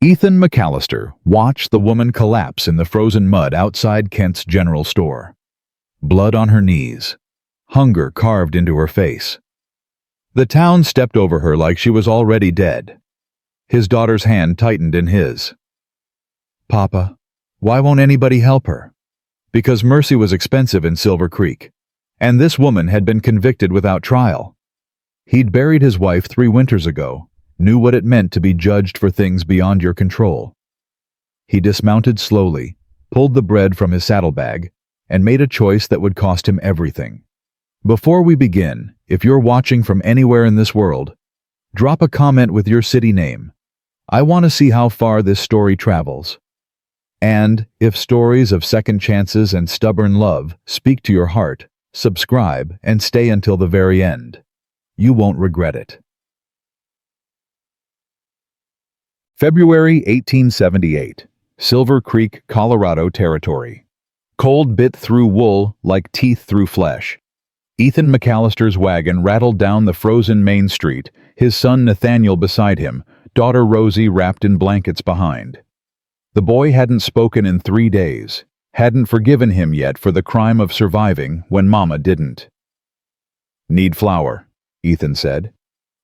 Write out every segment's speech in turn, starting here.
Ethan McAllister watched the woman collapse in the frozen mud outside Kent's general store. Blood on her knees. Hunger carved into her face. The town stepped over her like she was already dead. His daughter's hand tightened in his. "Papa, why won't anybody help her?" Because mercy was expensive in Silver Creek, and this woman had been convicted without trial. He'd buried his wife 3 winters ago, knew what it meant to be judged for things beyond your control. He dismounted slowly, pulled the bread from his saddlebag, and made a choice that would cost him everything. Before we begin, if you're watching from anywhere in this world, drop a comment with your city name. I want to see how far this story travels. And, if stories of second chances and stubborn love speak to your heart, subscribe and stay until the very end. You won't regret it. February 1878, Silver Creek, Colorado Territory. Cold bit through wool like teeth through flesh. Ethan McAllister's wagon rattled down the frozen main street, his son Nathaniel beside him, daughter Rosie wrapped in blankets behind. The boy hadn't spoken in 3 days, hadn't forgiven him yet for the crime of surviving when Mama didn't. "Need flour," Ethan said.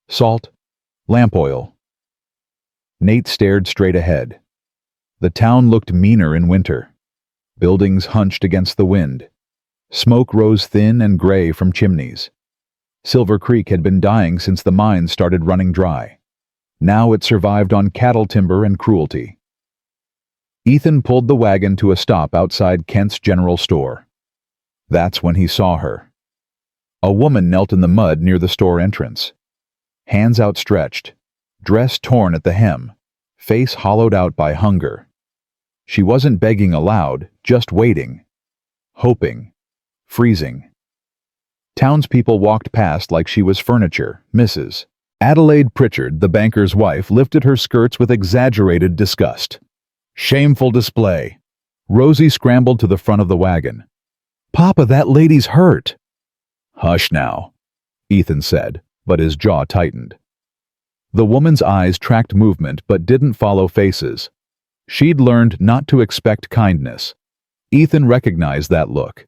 "Salt, lamp oil." Nate stared straight ahead. The town looked meaner in winter. Buildings hunched against the wind. Smoke rose thin and gray from chimneys. Silver Creek had been dying since the mines started running dry. Now it survived on cattle timber and cruelty. Ethan pulled the wagon to a stop outside Kent's general store. That's when he saw her. A woman knelt in the mud near the store entrance. Hands outstretched, dress torn at the hem, face hollowed out by hunger. She wasn't begging aloud, just waiting, hoping, freezing. Townspeople walked past like she was furniture. Mrs. Adelaide Pritchard, the banker's wife, lifted her skirts with exaggerated disgust. "Shameful display." Rosie scrambled to the front of the wagon. "Papa, that lady's hurt." "Hush now," Ethan said, but his jaw tightened. The woman's eyes tracked movement but didn't follow faces. She'd learned not to expect kindness. Ethan recognized that look.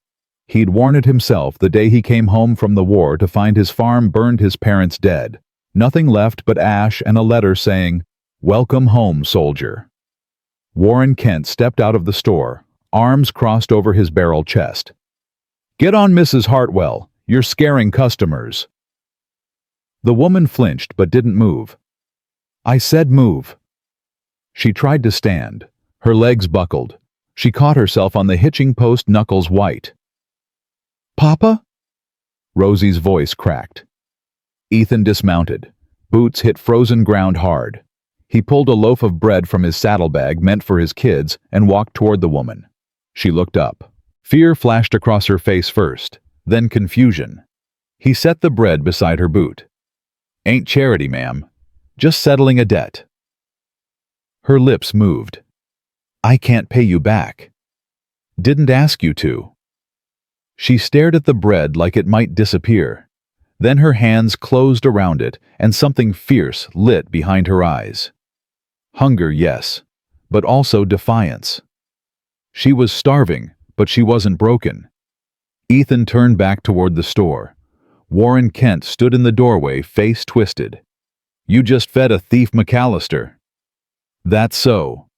He'd worn it himself the day he came home from the war to find his farm burned, his parents dead. Nothing left but ash and a letter saying, "Welcome home, soldier." Warren Kent stepped out of the store, arms crossed over his barrel chest. "Get on, Mrs. Hartwell. You're scaring customers." The woman flinched but didn't move. "I said move." She tried to stand. Her legs buckled. She caught herself on the hitching post, knuckles white. "Papa?" Rosie's voice cracked. Ethan dismounted. Boots hit frozen ground hard. He pulled a loaf of bread from his saddlebag meant for his kids and walked toward the woman. She looked up. Fear flashed across her face first, then confusion. He set the bread beside her boot. "Ain't charity, ma'am. Just settling a debt." Her lips moved. "I can't pay you back." "Didn't ask you to." She stared at the bread like it might disappear. Then her hands closed around it, and something fierce lit behind her eyes. Hunger, yes, but also defiance. She was starving, but she wasn't broken. Ethan turned back toward the store. Warren Kent stood in the doorway, face twisted. "You just fed a thief, McAllister." "That's so."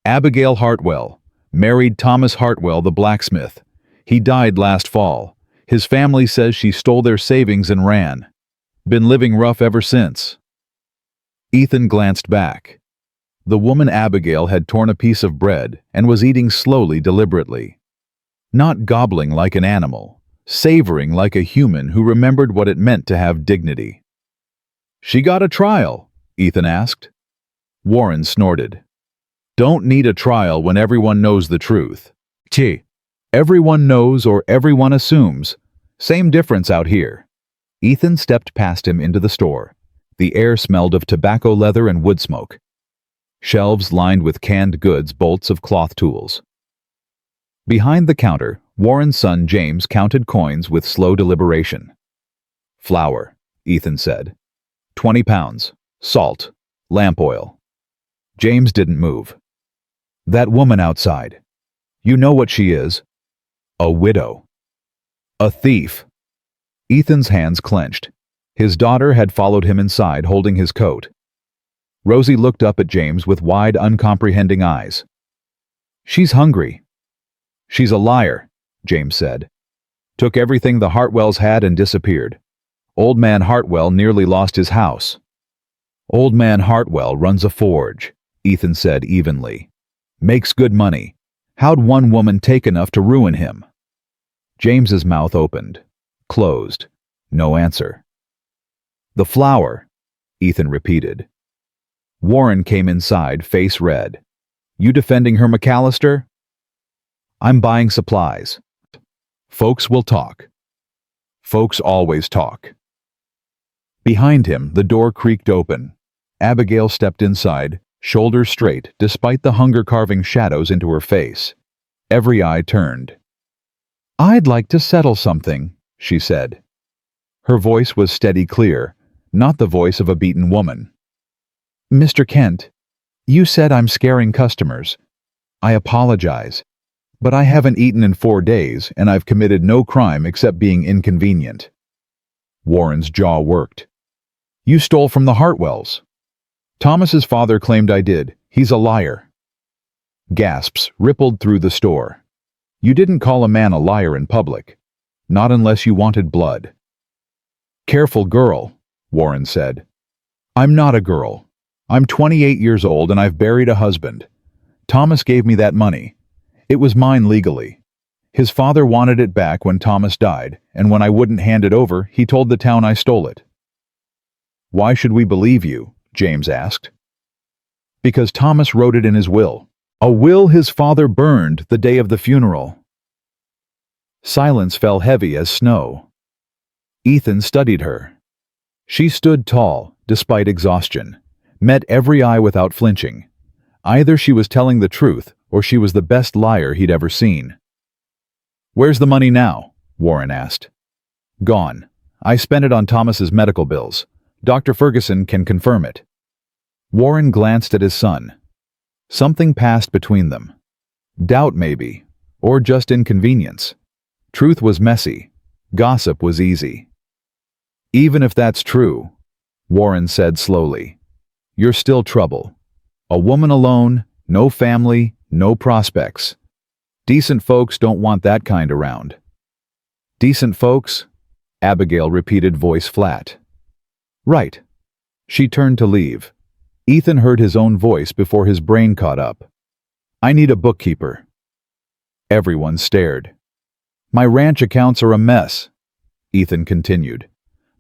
Abigail Hartwell, married Thomas Hartwell, the blacksmith. He died last fall. His family says she stole their savings and ran. Been living rough ever since. Ethan glanced back. The woman Abigail had torn a piece of bread and was eating slowly, deliberately. Not gobbling like an animal, savoring like a human who remembered what it meant to have dignity. "She got a trial?" Ethan asked. Warren snorted. "Don't need a trial when everyone knows the truth." "Gee, everyone knows or everyone assumes. Same difference out here." Ethan stepped past him into the store. The air smelled of tobacco leather and wood smoke. Shelves lined with canned goods, bolts of cloth tools. Behind the counter, Warren's son James counted coins with slow deliberation. "Flour," Ethan said. 20 pounds. Salt. Lamp oil. James didn't move. That woman outside. You know what she is? A widow. A thief. Ethan's hands clenched. His daughter had followed him inside, holding his coat. Rosie looked up at James with wide, uncomprehending eyes. She's hungry. She's a liar, James said. Took everything the Hartwells had and disappeared. Old man Hartwell nearly lost his house. Old man Hartwell runs a forge, Ethan said evenly. Makes good money. How'd one woman take enough to ruin him? James's mouth opened, closed. No answer. The flower, Ethan repeated. Warren came inside, face red. You defending her, McAllister? I'm buying supplies. Folks will talk. Folks always talk. Behind him, the door creaked open. Abigail stepped inside, shoulders straight, despite the hunger carving shadows into her face. Every eye turned. I'd like to settle something, she said. Her voice was steady, clear, not the voice of a beaten woman. Mr. Kent, you said I'm scaring customers. I apologize, but I haven't eaten in 4 days and I've committed no crime except being inconvenient. Warren's jaw worked. You stole from the Hartwells. Thomas's father claimed I did. He's a liar. Gasps rippled through the store. You didn't call a man a liar in public. Not unless you wanted blood. Careful girl, Warren said. I'm not a girl. I'm 28 years old and I've buried a husband. Thomas gave me that money. It was mine legally. His father wanted it back when Thomas died, and when I wouldn't hand it over, he told the town I stole it. Why should we believe you? James asked. Because Thomas wrote it in his will. A will his father burned the day of the funeral. Silence fell heavy as snow. Ethan studied her. She stood tall, despite exhaustion, met every eye without flinching. Either she was telling the truth, or she was the best liar he'd ever seen. Where's the money now? Warren asked. Gone. I spent it on Thomas's medical bills. Dr. Ferguson can confirm it. Warren glanced at his son. Something passed between them. Doubt maybe, or just inconvenience. Truth was messy. Gossip was easy. Even if that's true, Warren said slowly, you're still trouble. A woman alone, no family, no prospects. Decent folks don't want that kind around. Decent folks? Abigail repeated, voice flat. Right. She turned to leave. Ethan heard his own voice before his brain caught up. I need a bookkeeper. Everyone stared. My ranch accounts are a mess, Ethan continued.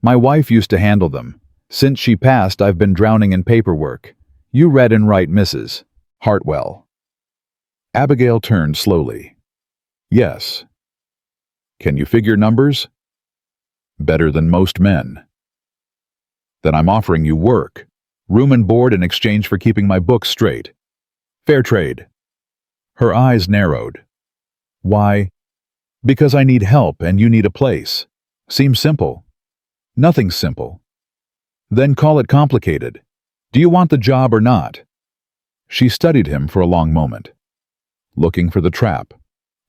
My wife used to handle them. Since she passed, I've been drowning in paperwork. You read and write, Mrs. Hartwell. Abigail turned slowly. Yes. Can you figure numbers? Better than most men. Then I'm offering you work. Room and board in exchange for keeping my books straight. Fair trade. Her eyes narrowed. Why? Because I need help and you need a place. Seems simple. Nothing's simple. Then call it complicated. Do you want the job or not? She studied him for a long moment, looking for the trap,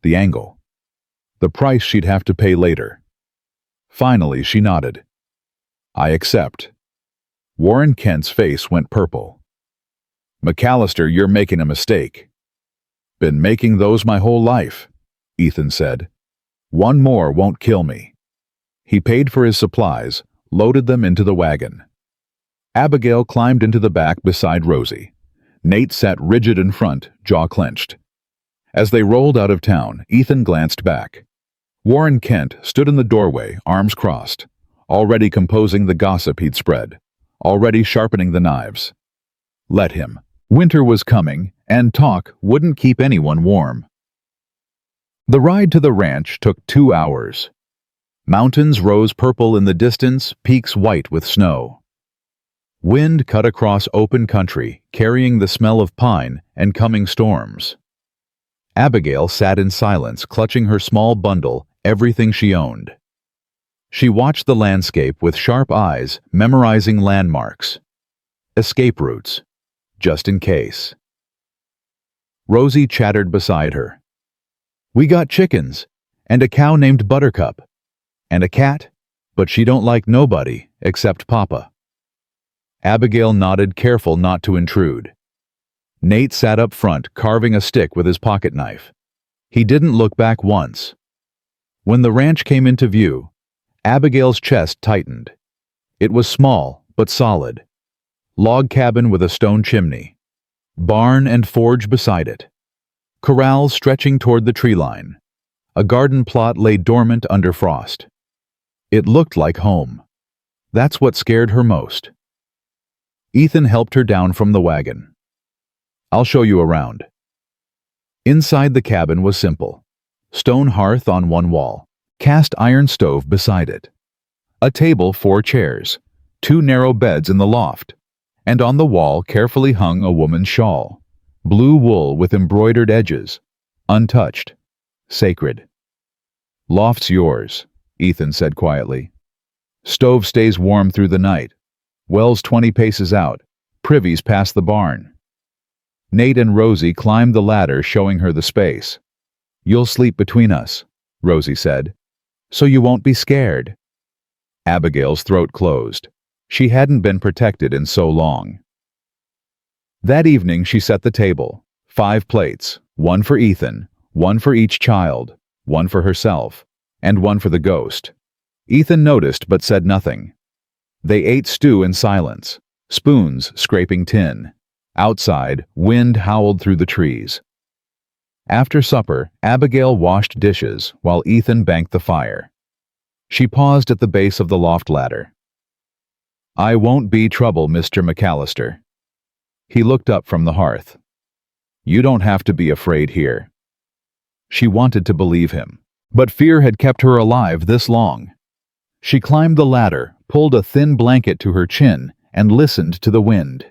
the angle, the price she'd have to pay later. Finally, she nodded. I accept. Warren Kent's face went purple. McAllister, you're making a mistake. Been making those my whole life, Ethan said. One more won't kill me. He paid for his supplies, loaded them into the wagon. Abigail climbed into the back beside Rosie. Nate sat rigid in front, jaw clenched. As they rolled out of town, Ethan glanced back. Warren Kent stood in the doorway, arms crossed, already composing the gossip he'd spread, already sharpening the knives. Let him. Winter was coming, and talk wouldn't keep anyone warm. The ride to the ranch took 2 hours. Mountains rose purple in the distance, peaks white with snow. Wind cut across open country, carrying the smell of pine and coming storms. Abigail sat in silence, clutching her small bundle, everything she owned. She watched the landscape with sharp eyes, memorizing landmarks. Escape routes. just in case. Rosie chattered beside her. We got chickens, and a cow named Buttercup, and a cat, but she don't like nobody except Papa. Abigail nodded, careful not to intrude. Nate sat up front, carving a stick with his pocket knife. He didn't look back once. When the ranch came into view, Abigail's chest tightened. It was small, but solid. Log cabin with a stone chimney. Barn and forge beside it. Corrals stretching toward the tree line. A garden plot lay dormant under frost. It looked like home. That's what scared her most. Ethan helped her down from the wagon. I'll show you around. Inside the cabin was simple. Stone hearth on one wall, cast iron stove beside it. A table, 4 chairs, 2 narrow beds in the loft, and on the wall carefully hung a woman's shawl, blue wool with embroidered edges, untouched, sacred. Loft's yours, Ethan said quietly. Stove stays warm through the night. Well's 20 paces out, privy's past the barn. Nate and Rosie climbed the ladder, showing her the space. You'll sleep between us, Rosie said, so you won't be scared. Abigail's throat closed. She hadn't been protected in so long. That evening she set the table, 5 plates, 1 for Ethan, 1 for each child, 1 for herself, and 1 for the ghost. Ethan noticed but said nothing. They ate stew in silence, spoons scraping tin. Outside, wind howled through the trees. After supper, Abigail washed dishes while Ethan banked the fire. She paused at the base of the loft ladder. I won't be trouble, Mr. McAllister. He looked up from the hearth. You don't have to be afraid here. She wanted to believe him, but fear had kept her alive this long. She climbed the ladder, pulled a thin blanket to her chin, and listened to the wind.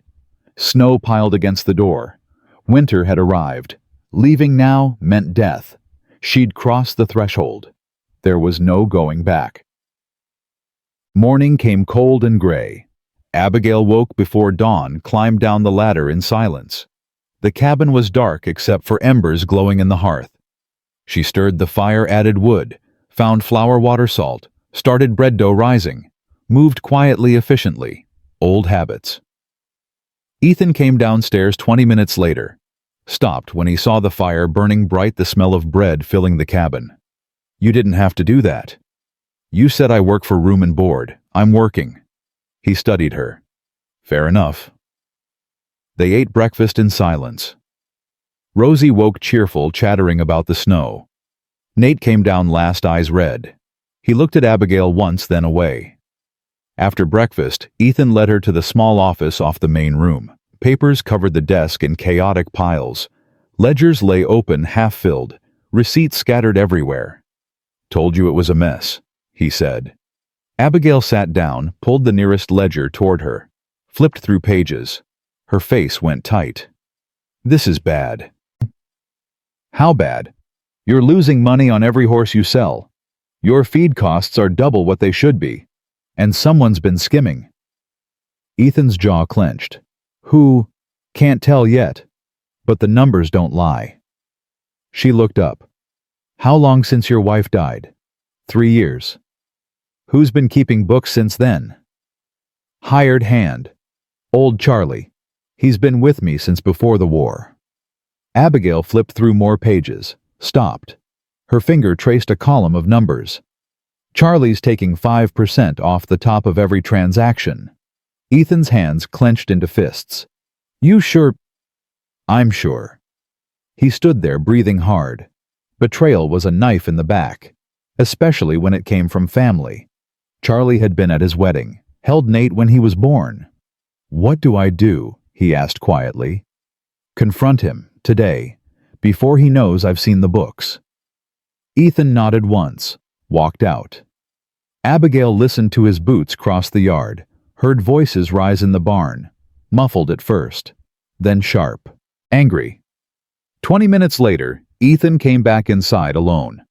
Snow piled against the door. Winter had arrived. Leaving now meant death. She'd crossed the threshold. There was no going back. Morning came cold and gray. Abigail woke before dawn, climbed down the ladder in silence. The cabin was dark except for embers glowing in the hearth. She stirred the fire, added wood, found flour, water, salt, started bread dough rising, moved quietly, efficiently. Old habits. Ethan came downstairs 20 minutes later. Stopped when he saw the fire burning bright, the smell of bread filling the cabin. You didn't have to do that. You said I work for room and board. I'm working. He studied her. Fair enough. They ate breakfast in silence. Rosie woke cheerful, chattering about the snow. Nate came down last, eyes red. He looked at Abigail once, then away. After breakfast, Ethan led her to the small office off the main room. Papers covered the desk in chaotic piles. Ledgers lay open, half-filled. Receipts scattered everywhere. Told you it was a mess, he said. Abigail sat down, pulled the nearest ledger toward her, flipped through pages. Her face went tight. This is bad. How bad? You're losing money on every horse you sell. Your feed costs are double what they should be. And someone's been skimming. Ethan's jaw clenched. Who? Can't tell yet. But the numbers don't lie. She looked up. How long since your wife died? 3 years. Who's been keeping books since then? Hired hand. Old Charlie. He's been with me since before the war. Abigail flipped through more pages, stopped. Her finger traced a column of numbers. Charlie's taking 5% off the top of every transaction. Ethan's hands clenched into fists. You sure? I'm sure. He stood there, breathing hard. Betrayal was a knife in the back, especially when it came from family. Charlie had been at his wedding, held Nate when he was born. What do I do? He asked quietly. Confront him, today, before he knows I've seen the books. Ethan nodded once, walked out. Abigail listened to his boots cross the yard, heard voices rise in the barn, muffled at first, then sharp, angry. 20 minutes later, Ethan came back inside alone.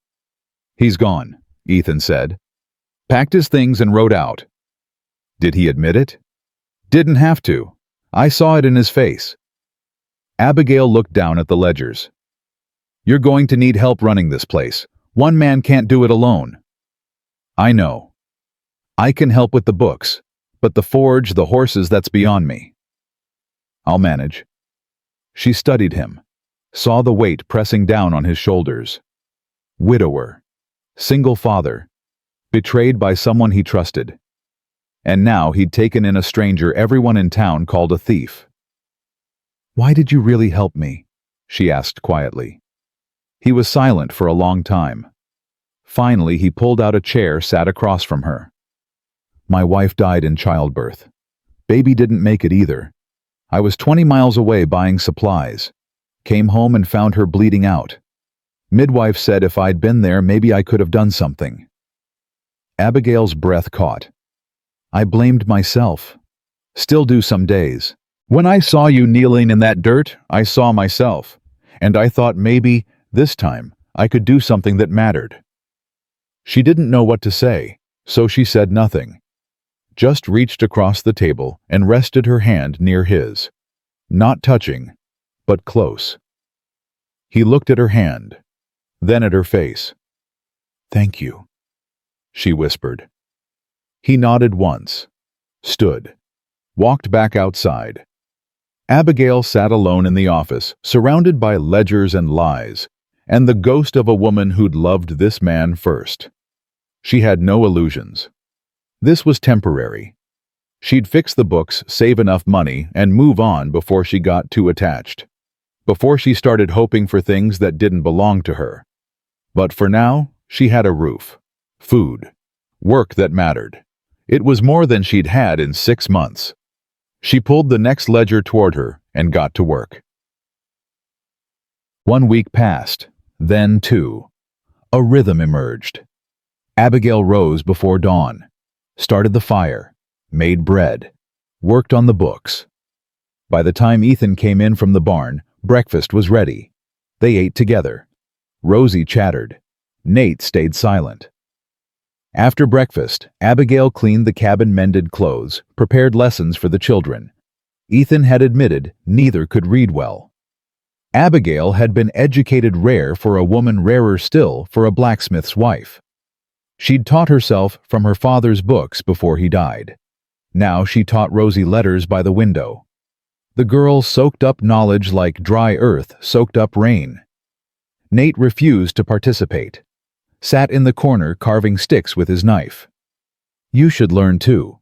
He's gone, Ethan said. Packed his things and rode out. Did he admit it? Didn't have to. I saw it in his face. Abigail looked down at the ledgers. "You're going to need help running this place. One man can't do it alone." "I know. I can help with the books, but the forge, the horses, that's beyond me." "I'll manage." She studied him, saw the weight pressing down on his shoulders. Widower, single father, betrayed by someone he trusted. And now he'd taken in a stranger everyone in town called a thief. "Why did you really help me?" she asked quietly. He was silent for a long time. Finally, he pulled out a chair, sat across from her. "My wife died in childbirth. Baby didn't make it either. I was 20 miles away buying supplies. Came home and found her bleeding out. Midwife said if I'd been there, maybe I could have done something." Abigail's breath caught. "I blamed myself. Still do some days. When I saw you kneeling in that dirt, I saw myself. And I thought maybe, this time, I could do something that mattered." She didn't know what to say, so she said nothing. Just reached across the table and rested her hand near his. Not touching, but close. He looked at her hand, then at her face. "Thank you," she whispered. He nodded once, stood, walked back outside. Abigail sat alone in the office, surrounded by ledgers and lies, and the ghost of a woman who'd loved this man first. She had no illusions. This was temporary. She'd fix the books, save enough money, and move on before she got too attached. Before she started hoping for things that didn't belong to her. But for now, she had a roof, food, work that mattered. It was more than she'd had in 6 months. She pulled the next ledger toward her and got to work. 1 week passed, then 2. A rhythm emerged. Abigail rose before dawn, started the fire, made bread, worked on the books. By the time Ethan came in from the barn, breakfast was ready. They ate together. Rosie chattered. Nate stayed silent. After breakfast, Abigail cleaned the cabin, mended clothes, prepared lessons for the children. Ethan had admitted neither could read well. Abigail had been educated rare for a woman, rarer still for a blacksmith's wife. She'd taught herself from her father's books before he died. Now she taught Rosie letters by the window. The girl soaked up knowledge like dry earth soaked up rain. Nate refused to participate. Sat in the corner carving sticks with his knife. "You should learn too,"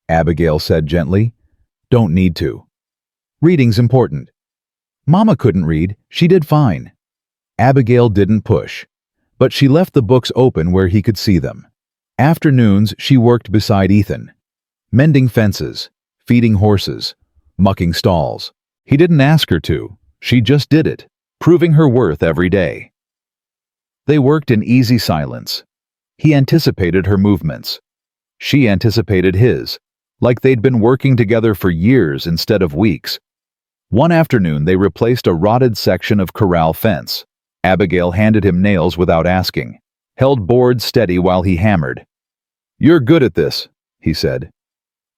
Abigail said gently. "Don't need to. Reading's important." "Mama couldn't read. She did fine." Abigail didn't push, but she left the books open where he could see them. Afternoons she worked beside Ethan, mending fences, feeding horses, mucking stalls. He didn't ask her to. She just did it, proving her worth every day. They worked in easy silence. He anticipated her movements. She anticipated his, like they'd been working together for years instead of weeks. One afternoon they replaced a rotted section of corral fence. Abigail handed him nails without asking, held boards steady while he hammered. "You're good at this," he said.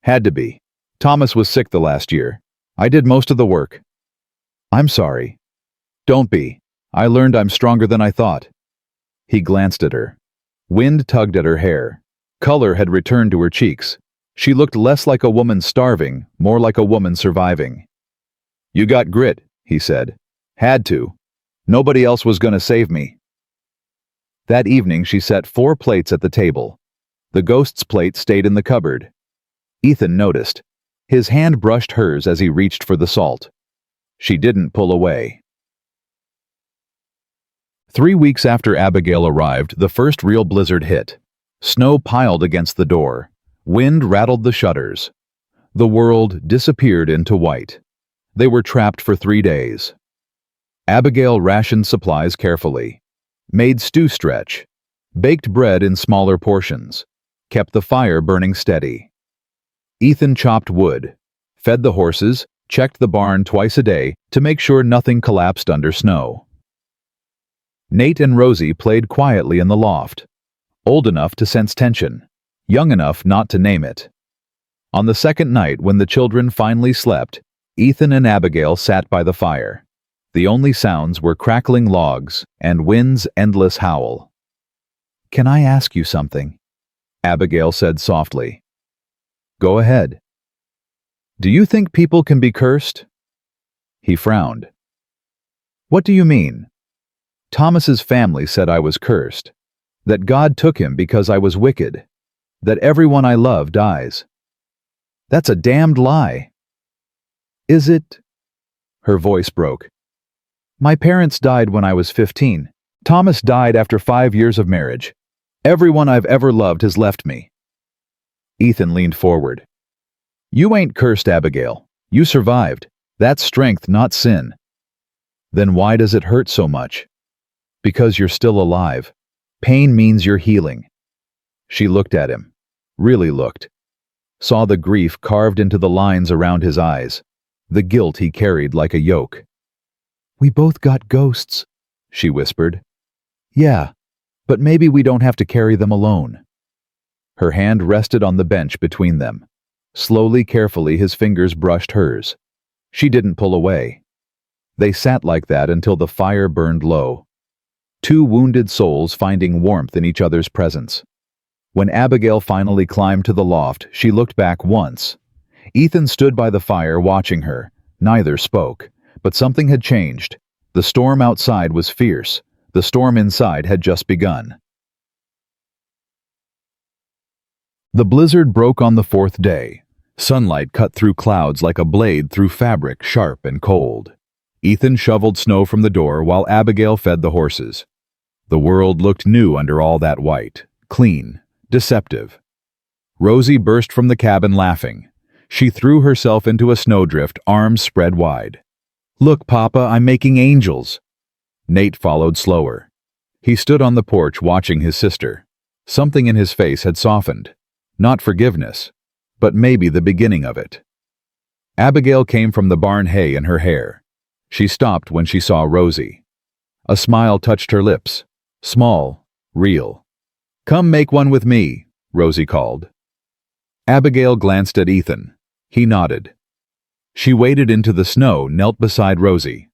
"Had to be. Thomas was sick the last year. I did most of the work." "I'm sorry." "Don't be. I learned I'm stronger than I thought." He glanced at her. Wind tugged at her hair. Color had returned to her cheeks. She looked less like a woman starving, more like a woman surviving. "You got grit," he said. "Had to. Nobody else was going to save me." That evening she set 4 plates at the table. The ghost's plate stayed in the cupboard. Ethan noticed. His hand brushed hers as he reached for the salt. She didn't pull away. 3 weeks after Abigail arrived, the first real blizzard hit. Snow piled against the door. Wind rattled the shutters. The world disappeared into white. They were trapped for 3 days. Abigail rationed supplies carefully, made stew stretch, baked bread in smaller portions, kept the fire burning steady. Ethan chopped wood, fed the horses, checked the barn twice a day to make sure nothing collapsed under snow. Nate and Rosie played quietly in the loft, old enough to sense tension, young enough not to name it. On the second night when the children finally slept, Ethan and Abigail sat by the fire. The only sounds were crackling logs and wind's endless howl. "Can I ask you something?" Abigail said softly. "Go ahead." "Do you think people can be cursed?" He frowned. "What do you mean?" "Thomas's family said I was cursed, that God took him because I was wicked, that everyone I love dies." "That's a damned lie." "Is it?" Her voice broke. "My parents died when I was 15. Thomas died after 5 years of marriage. Everyone I've ever loved has left me." Ethan leaned forward. "You ain't cursed, Abigail. You survived. That's strength, not sin." "Then why does it hurt so much?" "Because you're still alive. Pain means you're healing." She looked at him. Really looked. Saw the grief carved into the lines around his eyes, the guilt he carried like a yoke. "We both got ghosts," she whispered. "Yeah, but maybe we don't have to carry them alone." Her hand rested on the bench between them. Slowly, carefully, his fingers brushed hers. She didn't pull away. They sat like that until the fire burned low. Two wounded souls finding warmth in each other's presence. When Abigail finally climbed to the loft, she looked back once. Ethan stood by the fire watching her. Neither spoke, but something had changed. The storm outside was fierce. The storm inside had just begun. The blizzard broke on the 4th day. Sunlight cut through clouds like a blade through fabric, sharp and cold. Ethan shoveled snow from the door while Abigail fed the horses. The world looked new under all that white, clean, deceptive. Rosie burst from the cabin laughing. She threw herself into a snowdrift, arms spread wide. "Look, Papa, I'm making angels." Nate followed slower. He stood on the porch watching his sister. Something in his face had softened. Not forgiveness, but maybe the beginning of it. Abigail came from the barn, hay in her hair. She stopped when she saw Rosie. A smile touched her lips. Small, real. "Come make one with me," Rosie called. Abigail glanced at Ethan. He nodded. She waded into the snow, knelt beside Rosie.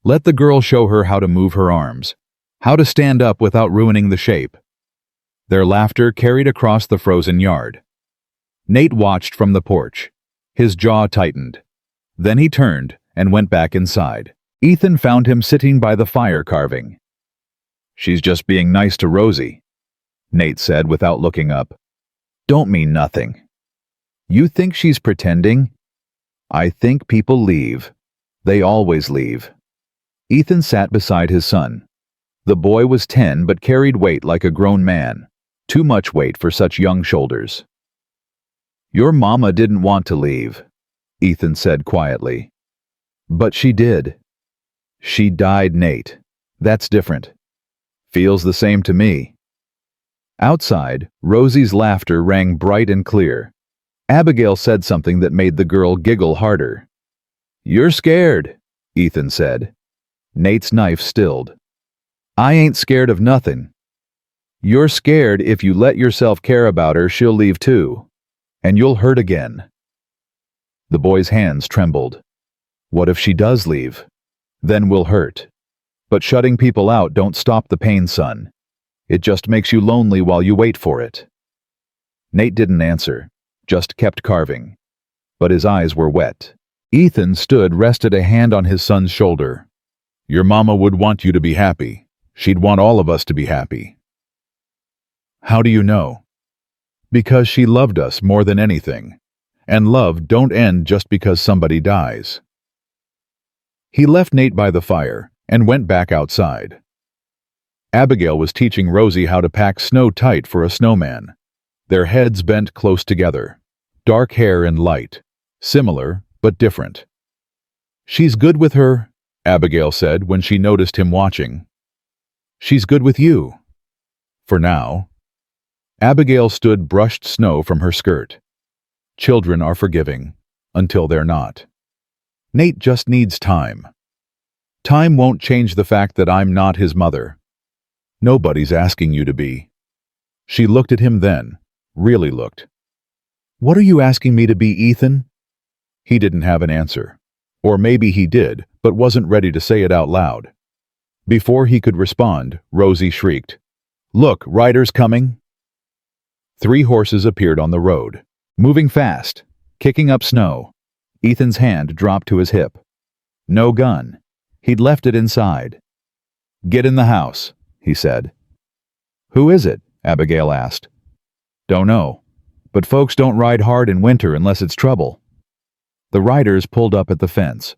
Let the girl show her how to move her arms, how to stand up without ruining the shape. Their laughter carried across the frozen yard. Nate watched from the porch. His jaw tightened. Then he turned and went back inside. Ethan found him sitting by the fire carving. "She's just being nice to Rosie," Nate said without looking up. "Don't mean nothing." "You think she's pretending?" "I think people leave. They always leave." Ethan sat beside his son. The boy was 10 but carried weight like a grown man. Too much weight for such young shoulders. "Your mama didn't want to leave," Ethan said quietly. "But she did." "She died, Nate. That's different." "Feels the same to me." Outside, Rosie's laughter rang bright and clear. Abigail said something that made the girl giggle harder. "You're scared," Ethan said. Nate's knife stilled. "I ain't scared of nothing." "You're scared if you let yourself care about her, she'll leave too. And you'll hurt again." The boy's hands trembled. "What if she does leave? Then we'll hurt. But shutting people out don't stop the pain, son. It just makes you lonely while you wait for it." Nate didn't answer, just kept carving. But his eyes were wet. Ethan stood, rested a hand on his son's shoulder. "Your mama would want you to be happy. She'd want all of us to be happy." "How do you know?" "Because she loved us more than anything. And love don't end just because somebody dies." He left Nate by the fire and went back outside. Abigail was teaching Rosie how to pack snow tight for a snowman. Their heads bent close together. Dark hair and light. Similar, but different. "She's good with her," Abigail said when she noticed him watching. "She's good with you." "For now." Abigail stood, brushed snow from her skirt. "Children are forgiving, until they're not. Nate just needs time. Time won't change the fact that I'm not his mother. Nobody's asking you to be." She looked at him then, really looked. "What are you asking me to be, Ethan?" He didn't have an answer. Or maybe he did, but wasn't ready to say it out loud. Before he could respond, Rosie shrieked, "Look, riders coming!" 3 horses appeared on the road, moving fast, kicking up snow. Ethan's hand dropped to his hip. No gun. He'd left it inside. "Get in the house," he said. "Who is it?" Abigail asked. "Don't know. But folks don't ride hard in winter unless it's trouble." The riders pulled up at the fence.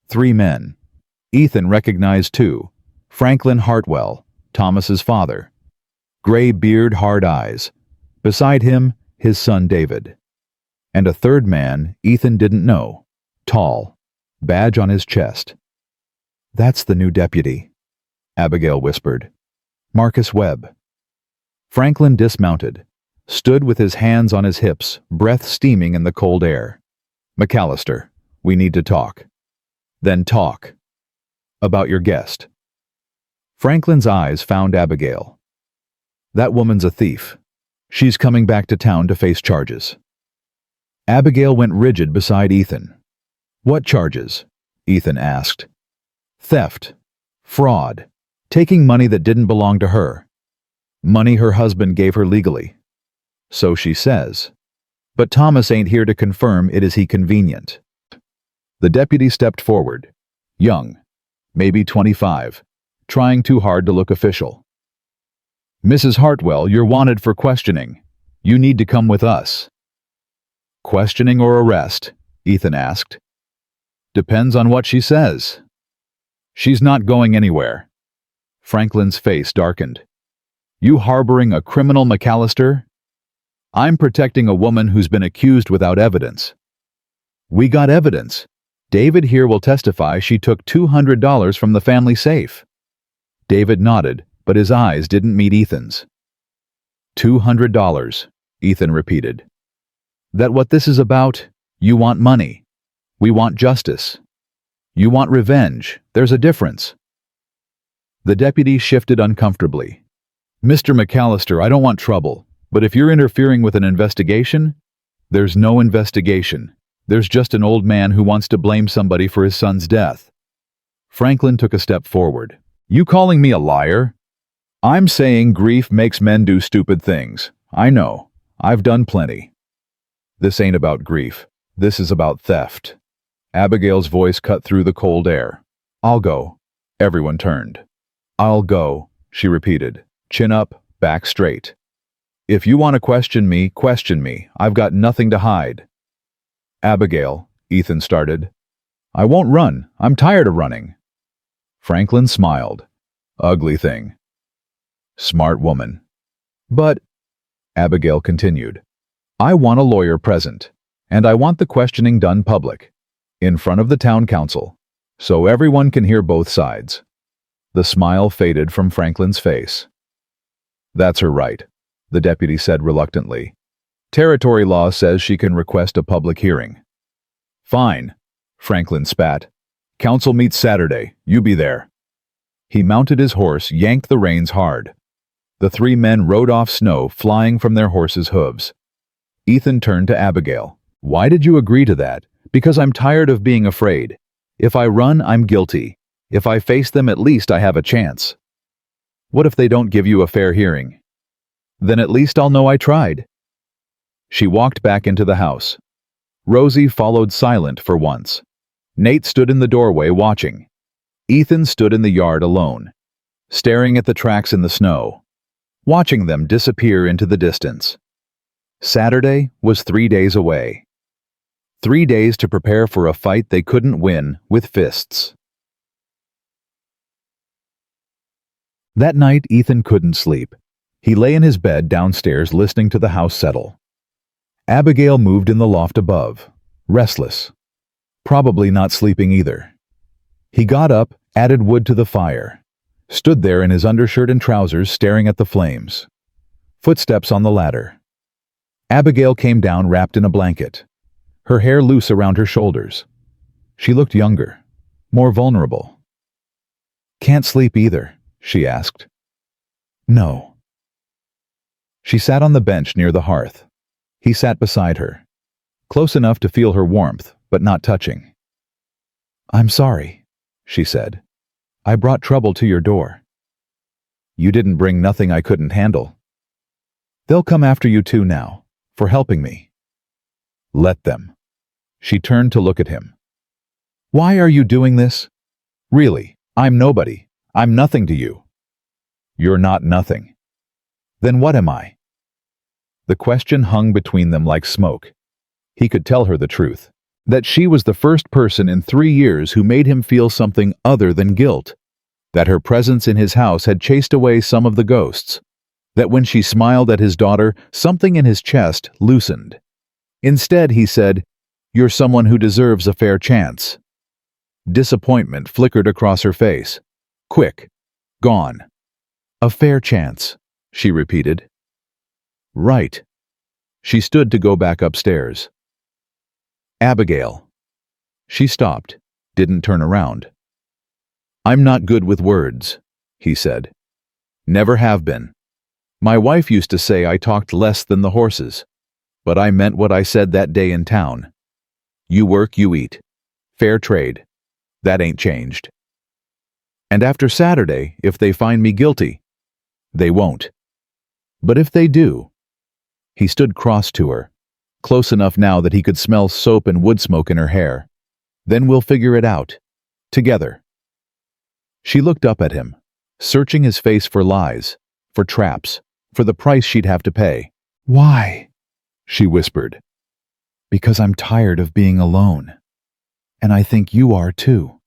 3 men. Ethan recognized 2. Franklin Hartwell, Thomas's father. Gray beard, hard eyes. Beside him, his son David. And a 3rd man Ethan didn't know. Tall. Badge on his chest. "That's the new deputy," Abigail whispered. "Marcus Webb." Franklin dismounted, stood with his hands on his hips, breath steaming in the cold air. "McAllister, we need to talk." "Then talk. About your guest." Franklin's eyes found Abigail. "That woman's a thief. She's coming back to town to face charges." Abigail went rigid beside Ethan. "What charges?" Ethan asked. "Theft. Fraud. Taking money that didn't belong to her. Money her husband gave her legally. So she says. But Thomas ain't here to confirm it. Is he convenient?" The deputy stepped forward. Young. Maybe 25. Trying too hard to look official. "Mrs. Hartwell, you're wanted for questioning. You need to come with us." "Questioning or arrest?" Ethan asked. "Depends on what she says." "She's not going anywhere." Franklin's face darkened. "You harboring a criminal, McAllister?" "I'm protecting a woman who's been accused without evidence." "We got evidence. David here will testify she took $200 from the family safe." David nodded, but his eyes didn't meet Ethan's. $200, Ethan repeated. "That what this is about? You want money. We want justice. You want revenge. There's a difference." The deputy shifted uncomfortably. "Mr. McAllister, I don't want trouble, but if you're interfering with an investigation..." "There's no investigation. There's just an old man who wants to blame somebody for his son's death." Franklin took a step forward. "You calling me a liar?" "I'm saying grief makes men do stupid things. I know. I've done plenty." "This ain't about grief. This is about theft." Abigail's voice cut through the cold air. "I'll go." Everyone turned. "I'll go," she repeated, chin up, back straight. "If you want to question me, question me. I've got nothing to hide." "Abigail," Ethan started. "I won't run. I'm tired of running." Franklin smiled. "Ugly thing." "Smart woman." "But," Abigail continued, "I want a lawyer present, and I want the questioning done public, in front of the town council, so everyone can hear both sides." The smile faded from Franklin's face. "That's her right," the deputy said reluctantly. "Territory law says she can request a public hearing." "Fine," Franklin spat. "Council meets Saturday. You be there." He mounted his horse, yanked the reins hard. The 3 men rode off, snow flying from their horses' hooves. Ethan turned to Abigail. "Why did you agree to that?" "Because I'm tired of being afraid. If I run, I'm guilty. If I face them, at least I have a chance." "What if they don't give you a fair hearing?" "Then at least I'll know I tried." She walked back into the house. Rosie followed silent for once. Nate stood in the doorway watching. Ethan stood in the yard alone, staring at the tracks in the snow, watching them disappear into the distance. Saturday was 3 days away. 3 days to prepare for a fight they couldn't win with fists. That night, Ethan couldn't sleep. He lay in his bed downstairs listening to the house settle. Abigail moved in the loft above, restless. Probably not sleeping either. He got up, added wood to the fire, stood there in his undershirt and trousers staring at the flames. Footsteps on the ladder. Abigail came down wrapped in a blanket, her hair loose around her shoulders. She looked younger, more vulnerable. "Can't sleep either?" she asked. "No." She sat on the bench near the hearth. He sat beside her, close enough to feel her warmth, but not touching. "I'm sorry," she said. "I brought trouble to your door." "You didn't bring nothing I couldn't handle." "They'll come after you too now, for helping me." "Let them." She turned to look at him. "Why are you doing this? Really, I'm nobody. I'm nothing to you." "You're not nothing." "Then what am I?" The question hung between them like smoke. He could tell her the truth, that she was the first person in 3 years who made him feel something other than guilt, that her presence in his house had chased away some of the ghosts, that when she smiled at his daughter, something in his chest loosened. Instead, he said, "You're someone who deserves a fair chance." Disappointment flickered across her face. Quick. Gone. "A fair chance," she repeated. "Right." She stood to go back upstairs. "Abigail." She stopped, didn't turn around. "I'm not good with words," he said. "Never have been. My wife used to say I talked less than the horses, but I meant what I said that day in town. You work, you eat. Fair trade. That ain't changed. And after Saturday, if they find me guilty, they won't. But if they do—" He stood cross to her, close enough now that he could smell soap and wood smoke in her hair. "Then we'll figure it out. Together." She looked up at him, searching his face for lies, for traps, for the price she'd have to pay. "Why?" she whispered. "Because I'm tired of being alone. And I think you are too."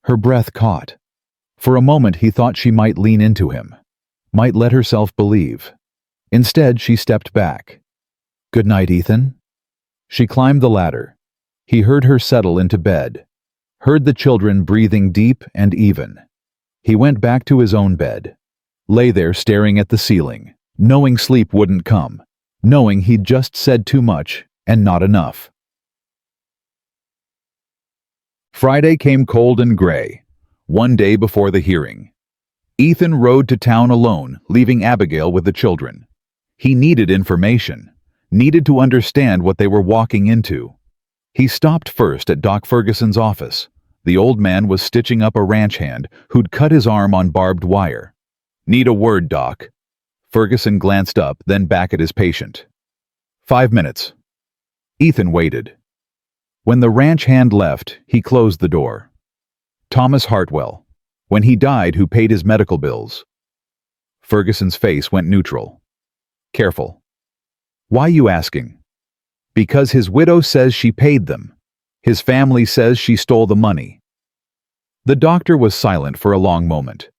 Her breath caught. For a moment he thought she might lean into him, might let herself believe. Instead, she stepped back. "Good night, Ethan." She climbed the ladder. He heard her settle into bed, heard the children breathing deep and even. He went back to his own bed, lay there staring at the ceiling, knowing sleep wouldn't come, knowing he'd just said too much and not enough. Friday came cold and gray, one day before the hearing. Ethan rode to town alone, leaving Abigail with the children. He needed information, needed to understand what they were walking into. He stopped first at Doc Ferguson's office. The old man was stitching up a ranch hand who'd cut his arm on barbed wire. "Need a word, Doc." Ferguson glanced up, then back at his patient. 5 minutes. Ethan waited. When the ranch hand left, he closed the door. "Thomas Hartwell. When he died, who paid his medical bills?" Ferguson's face went neutral. "Careful." "Why you asking?" "Because his widow says she paid them. His family says she stole the money." The doctor was silent for a long moment.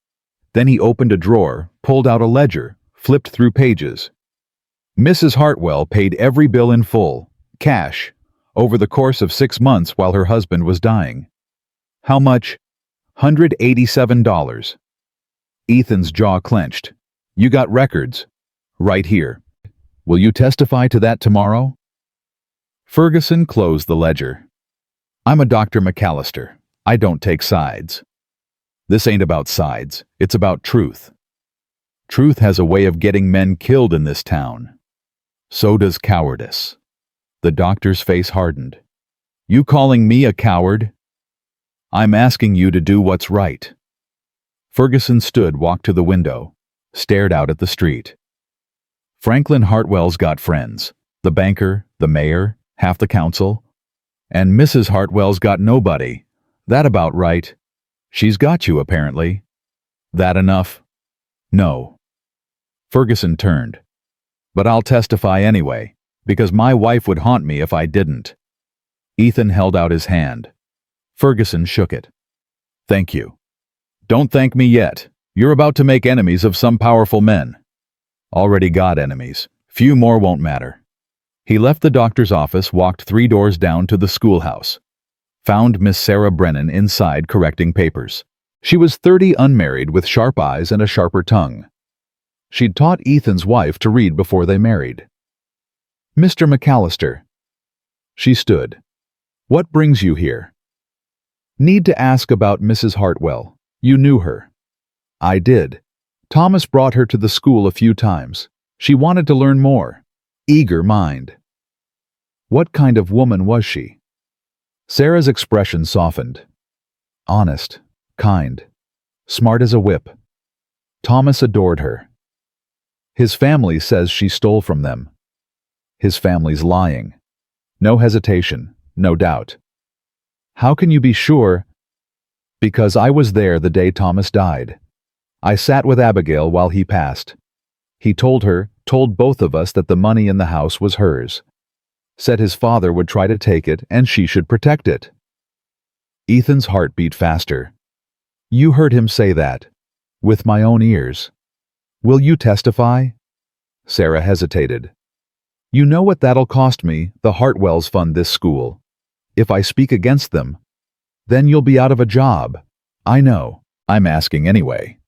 Then he opened a drawer, pulled out a ledger, flipped through pages. "Mrs. Hartwell paid every bill in full, cash, over the course of 6 months while her husband was dying." "How much?" $187. Ethan's jaw clenched. "You got records?" "Right here." "Will you testify to that tomorrow?" Ferguson closed the ledger. "I'm a Dr. McAllister. I don't take sides." "This ain't about sides. It's about truth. Truth has a way of getting men killed in this town. So does cowardice." The doctor's face hardened. "You calling me a coward?" "I'm asking you to do what's right." Ferguson stood, walked to the window, stared out at the street. "Franklin Hartwell's got friends. The banker, the mayor, half the council. And Mrs. Hartwell's got nobody. That about right. She's got you, apparently. That enough?" "No." Ferguson turned. "But I'll testify anyway, because my wife would haunt me if I didn't." Ethan held out his hand. Ferguson shook it. "Thank you." "Don't thank me yet. You're about to make enemies of some powerful men." "Already got enemies. Few more won't matter." He left the doctor's office, walked 3 doors down to the schoolhouse. Found Miss Sarah Brennan inside correcting papers. She was 30, unmarried, with sharp eyes and a sharper tongue. She'd taught Ethan's wife to read before they married. "Mr. McAllister." She stood. "What brings you here?" "Need to ask about Mrs. Hartwell. You knew her." "I did. Thomas brought her to the school a few times. She wanted to learn more. Eager mind." "What kind of woman was she?" Sarah's expression softened. Honest, kind, smart as a whip. Thomas adored her. His family says she stole from them. His family's lying. No hesitation, no doubt. How can you be sure? Because I was there the day Thomas died. I sat with Abigail while he passed. He told both of us that the money in the house was hers. Said his father would try to take it and she should protect it. Ethan's heart beat faster. You heard him say that. With my own ears. Will you testify? Sarah hesitated. You know what that'll cost me, the Hartwells fund this school. If I speak against them, then you'll be out of a job. I know. I'm asking anyway.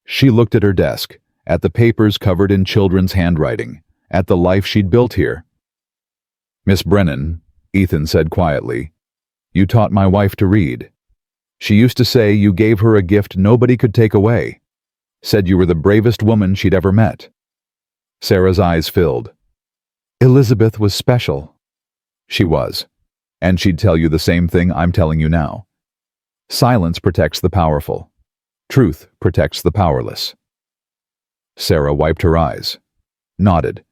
She looked at her desk, at the papers covered in children's handwriting, at the life she'd built here. Miss Brennan, Ethan said quietly, you taught my wife to read. She used to say you gave her a gift nobody could take away. Said you were the bravest woman she'd ever met. Sarah's eyes filled. Elizabeth was special. She was. And she'd tell you the same thing I'm telling you now. Silence protects the powerful. Truth protects the powerless. Sarah wiped her eyes. Nodded.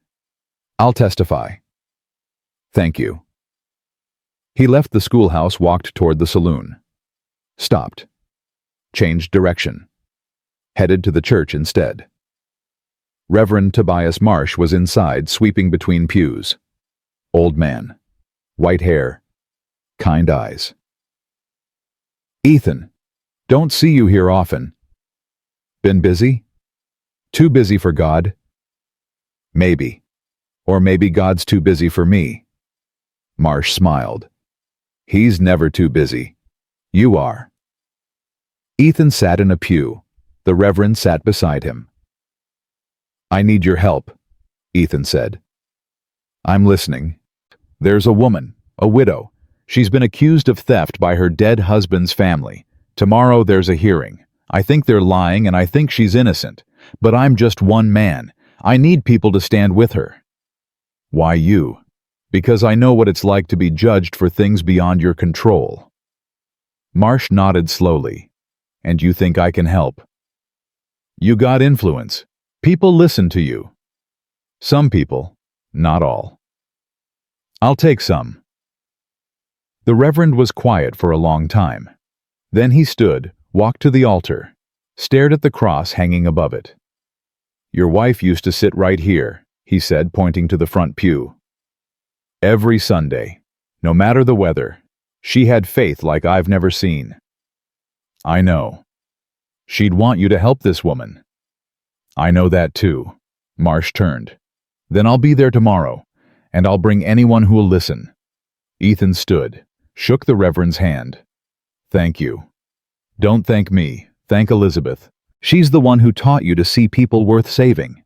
I'll testify. Thank you. He left the schoolhouse, walked toward the saloon. Stopped. Changed direction. Headed to the church instead. Reverend Tobias Marsh was inside, sweeping between pews. Old man. White hair. Kind eyes. Ethan, don't see you here often. Been busy? Too busy for God? Maybe. Or maybe God's too busy for me. Marsh smiled. He's never too busy. You are. Ethan sat in a pew. The Reverend sat beside him. I need your help, Ethan said. I'm listening. There's a woman, a widow. She's been accused of theft by her dead husband's family. Tomorrow there's a hearing. I think they're lying and I think she's innocent. But I'm just one man. I need people to stand with her. Why you? Because I know what it's like to be judged for things beyond your control. Marsh nodded slowly. And you think I can help? You got influence. People listen to you. Some people, not all. I'll take some. The Reverend was quiet for a long time. Then he stood, walked to the altar, stared at the cross hanging above it. Your wife used to sit right here, he said, pointing to the front pew. Every Sunday, no matter the weather, she had faith like I've never seen. I know. She'd want you to help this woman. I know that too. Marsh turned. Then I'll be there tomorrow, and I'll bring anyone who'll listen. Ethan stood, shook the Reverend's hand. Thank you. Don't thank me. Thank Elizabeth. She's the one who taught you to see people worth saving.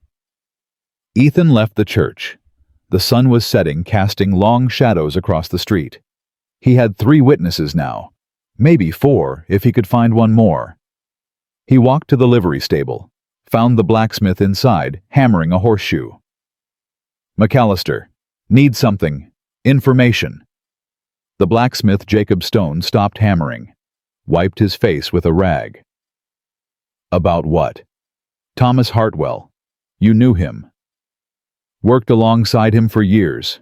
Ethan left the church. The sun was setting, casting long shadows across the street. He had 3 witnesses now. Maybe 4, if he could find one more. He walked to the livery stable, found the blacksmith inside, hammering a horseshoe. McAllister, need something. Information. The blacksmith, Jacob Stone, stopped hammering, wiped his face with a rag. About what? Thomas Hartwell. You knew him. Worked alongside him for years.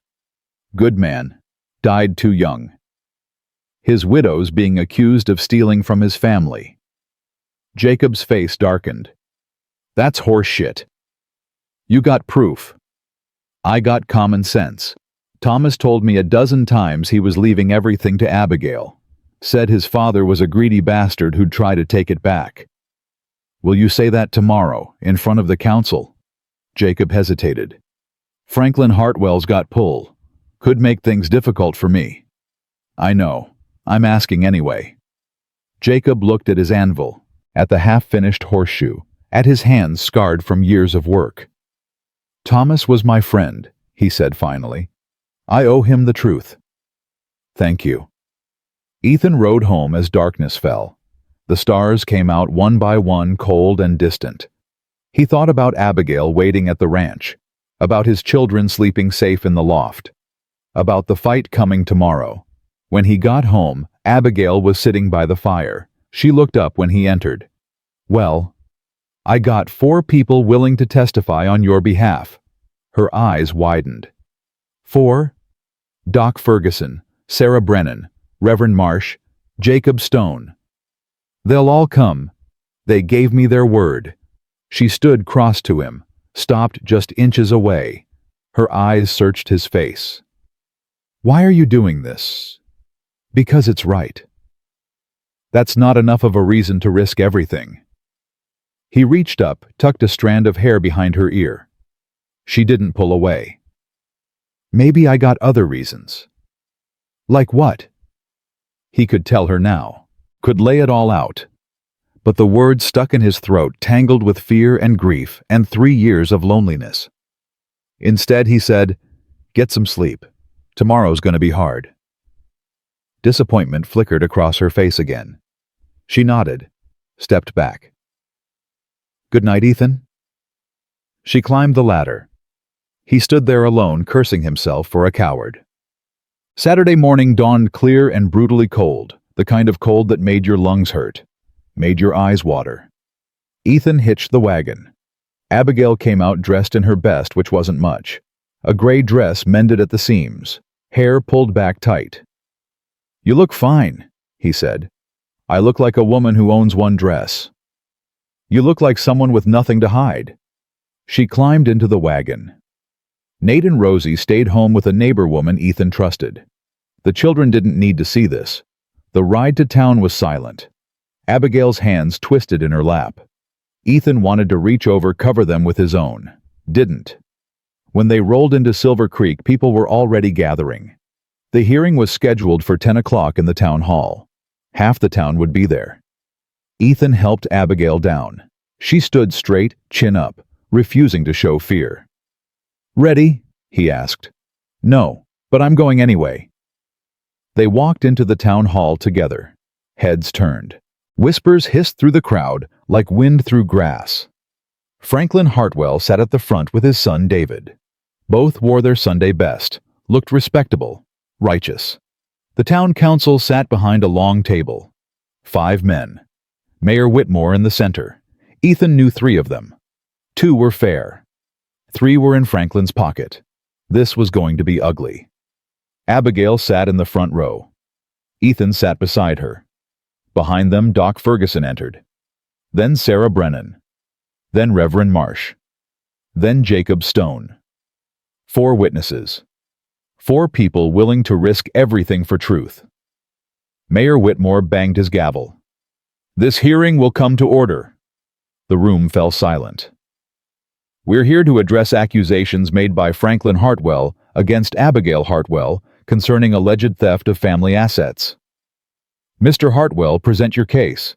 Good man. Died too young. His widow's being accused of stealing from his family. Jacob's face darkened. That's horseshit. You got proof. I got common sense. Thomas told me a dozen times he was leaving everything to Abigail. Said his father was a greedy bastard who'd try to take it back. Will you say that tomorrow, in front of the council? Jacob hesitated. Franklin Hartwell's got pull. Could make things difficult for me. I know. I'm asking anyway. Jacob looked at his anvil, at the half-finished horseshoe, at his hands scarred from years of work. Thomas was my friend, he said finally. I owe him the truth. Thank you. Ethan rode home as darkness fell. The stars came out one by one, cold and distant. He thought about Abigail waiting at the ranch, about his children sleeping safe in the loft, about the fight coming tomorrow, When he got home, Abigail was sitting by the fire. She looked up when he entered. "Well, I got 4 people willing to testify on your behalf." Her eyes widened. 4? Doc Ferguson, Sarah Brennan, Reverend Marsh, Jacob Stone. "They'll all come. They gave me their word." She stood cross to him, stopped just inches away. Her eyes searched his face. "Why are you doing this?" "Because it's right." "That's not enough of a reason to risk everything." He reached up, tucked a strand of hair behind her ear. She didn't pull away. "Maybe I got other reasons." "Like what?" He could tell her now, could lay it all out. But the words stuck in his throat, tangled with fear and grief and 3 years of loneliness. Instead, he said, "Get some sleep. Tomorrow's going to be hard." Disappointment flickered across her face again. She nodded, stepped back. "Good night, Ethan." She climbed the ladder. He stood there alone, cursing himself for a coward. Saturday morning dawned clear and brutally cold, the kind of cold that made your lungs hurt, made your eyes water. Ethan hitched the wagon. Abigail came out dressed in her best, which wasn't much. A gray dress mended at the seams, hair pulled back tight. "You look fine," he said. "I look like a woman who owns one dress." "You look like someone with nothing to hide." She climbed into the wagon. Nate and Rosie stayed home with a neighbor woman Ethan trusted. The children didn't need to see this. The ride to town was silent. Abigail's hands twisted in her lap. Ethan wanted to reach over, cover them with his own. Didn't. When they rolled into Silver Creek, people were already gathering. The hearing was scheduled for 10 o'clock in the town hall. Half the town would be there. Ethan helped Abigail down. She stood straight, chin up, refusing to show fear. "Ready?" he asked. "No, but I'm going anyway." They walked into the town hall together. Heads turned. Whispers hissed through the crowd like wind through grass. Franklin Hartwell sat at the front with his son David. Both wore their Sunday best, looked respectable, righteous. The town council sat behind a long table. 5 men. Mayor Whitmore in the center. Ethan knew 3 of them. 2 were fair. 3 were in Franklin's pocket. This was going to be ugly. Abigail sat in the front row. Ethan sat beside her. Behind them, Doc Ferguson entered. Then Sarah Brennan. Then Reverend Marsh. Then Jacob Stone. 4 witnesses. 4 people willing to risk everything for truth. Mayor Whitmore banged his gavel. "This hearing will come to order." The room fell silent. "We're here to address accusations made by Franklin Hartwell against Abigail Hartwell concerning alleged theft of family assets. Mr. Hartwell, present your case."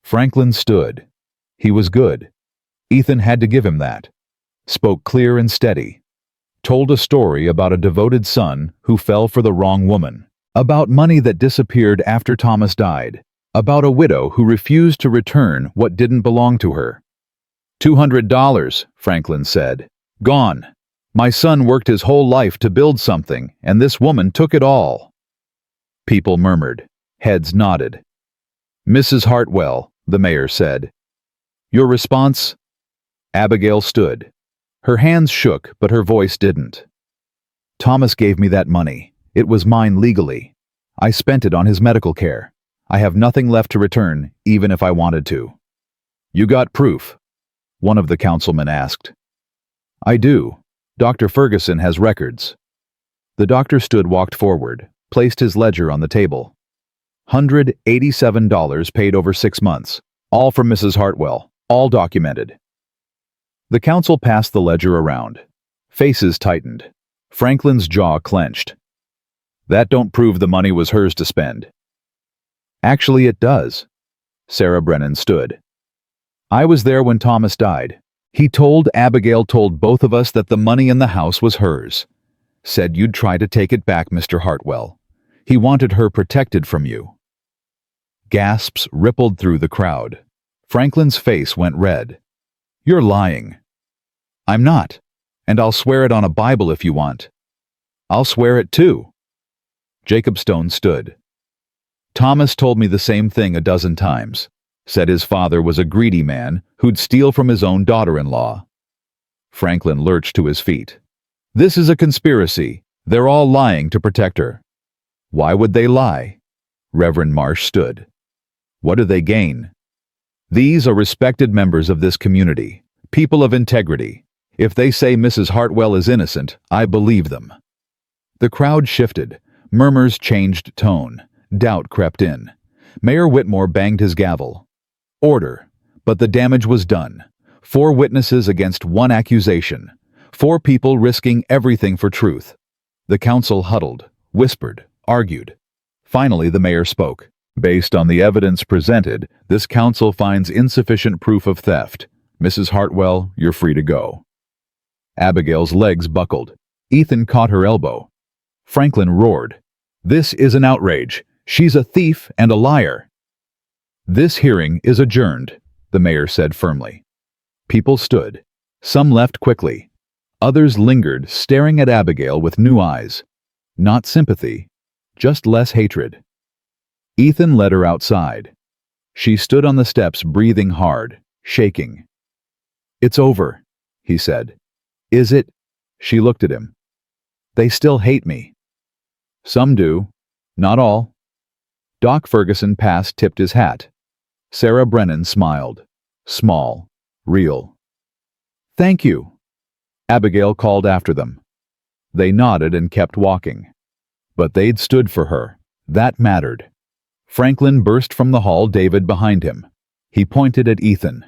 Franklin stood. He was good. Ethan had to give him that. Spoke clear and steady. Told a story about a devoted son who fell for the wrong woman. About money that disappeared after Thomas died. About a widow who refused to return what didn't belong to her. $200, Franklin said. "Gone. My son worked his whole life to build something, and this woman took it all." People murmured. Heads nodded. "Mrs. Hartwell," the mayor said. "Your response?" Abigail stood. Her hands shook, but her voice didn't. "Thomas gave me that money. It was mine legally. I spent it on his medical care. I have nothing left to return, even if I wanted to." "You got proof?" one of the councilmen asked. "I do. Dr. Ferguson has records." The doctor walked forward, placed his ledger on the table. $187 paid over 6 months, all from Mrs. Hartwell, all documented. The council passed the ledger around. Faces tightened. Franklin's jaw clenched. "That don't prove the money was hers to spend." "Actually, it does." Sarah Brennan stood. "I was there when Thomas died. Abigail told both of us that the money in the house was hers. Said you'd try to take it back, Mr. Hartwell. He wanted her protected from you." Gasps rippled through the crowd. Franklin's face went red. "You're lying." "I'm not, and I'll swear it on a Bible if you want." "I'll swear it too." Jacob Stone stood. Thomas told me the same thing a dozen times. Said his father was a greedy man who'd steal from his own daughter-in-law. Franklin lurched to his feet. This is a conspiracy. They're all lying to protect her. Why would they lie? Reverend Marsh stood. What do they gain? These are respected members of this community, people of integrity. If they say Mrs. Hartwell is innocent, I believe them. The crowd shifted. Murmurs changed tone. Doubt crept in. Mayor Whitmore banged his gavel. Order. But the damage was done. 4 witnesses against 1 accusation. 4 people risking everything for truth. The council huddled, whispered, argued. Finally, the mayor spoke. Based on the evidence presented, this council finds insufficient proof of theft. Mrs. Hartwell, you're free to go. Abigail's legs buckled. Ethan caught her elbow. Franklin roared. This is an outrage. She's a thief and a liar. This hearing is adjourned, the mayor said firmly. People stood. Some left quickly. Others lingered, staring at Abigail with new eyes. Not sympathy, just less hatred. Ethan led her outside. She stood on the steps, breathing hard, shaking. It's over, he said. Is it? She looked at him. They still hate me. Some do. Not all. Doc Ferguson passed, tipped his hat. Sarah Brennan smiled. Small. Real. Thank you. Abigail called after them. They nodded and kept walking. But they'd stood for her. That mattered. Franklin burst from the hall, David behind him. He pointed at Ethan.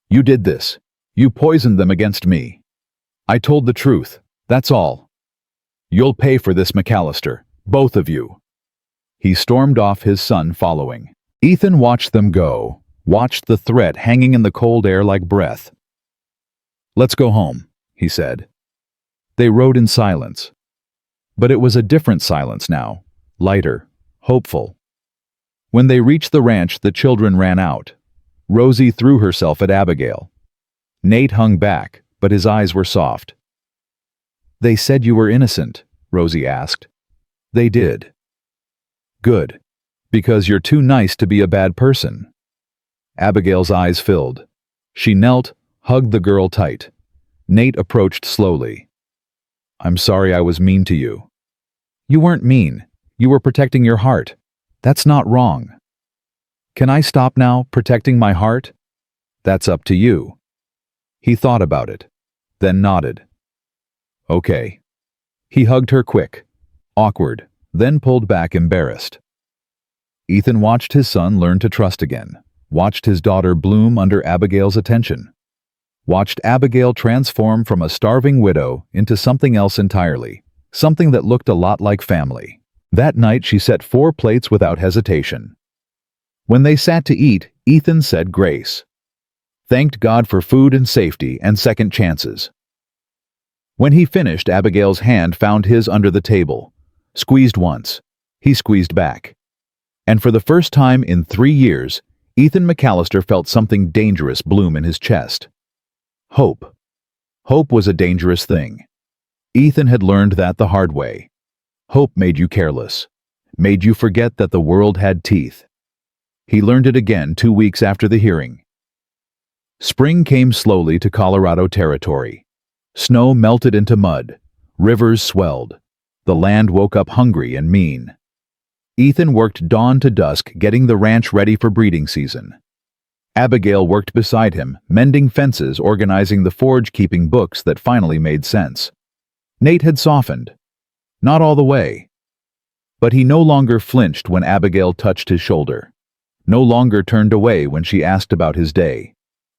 You did this. You poisoned them against me. I told the truth. That's all. You'll pay for this, McAllister. Both of you. He stormed off, his son following. Ethan watched them go, watched the threat hanging in the cold air like breath. Let's go home, he said. They rode in silence. But it was a different silence now, lighter, hopeful. When they reached the ranch, the children ran out. Rosie threw herself at Abigail. Nate hung back, but his eyes were soft. They said you were innocent, Rosie asked. They did. Good. Because you're too nice to be a bad person. Abigail's eyes filled. She knelt, hugged the girl tight. Nate approached slowly. I'm sorry I was mean to you. You weren't mean. You were protecting your heart. That's not wrong. Can I stop now, protecting my heart? That's up to you. He thought about it, then nodded. Okay. He hugged her quick, awkward, then pulled back, embarrassed. Ethan watched his son learn to trust again, watched his daughter bloom under Abigail's attention, watched Abigail transform from a starving widow into something else entirely, something that looked a lot like family. That night she set 4 plates without hesitation. When they sat to eat, Ethan said grace. Thanked God for food and safety and second chances. When he finished, Abigail's hand found his under the table. Squeezed once. He squeezed back. And for the first time in 3 years, Ethan McAllister felt something dangerous bloom in his chest. Hope. Hope was a dangerous thing. Ethan had learned that the hard way. Hope made you careless, made you forget that the world had teeth. He learned it again 2 weeks after the hearing. Spring came slowly to Colorado Territory. Snow melted into mud. Rivers swelled. The land woke up hungry and mean. Ethan worked dawn to dusk, getting the ranch ready for breeding season. Abigail worked beside him, mending fences, organizing the forge, keeping books that finally made sense. Nate had softened. Not all the way. But he no longer flinched when Abigail touched his shoulder. No longer turned away when she asked about his day.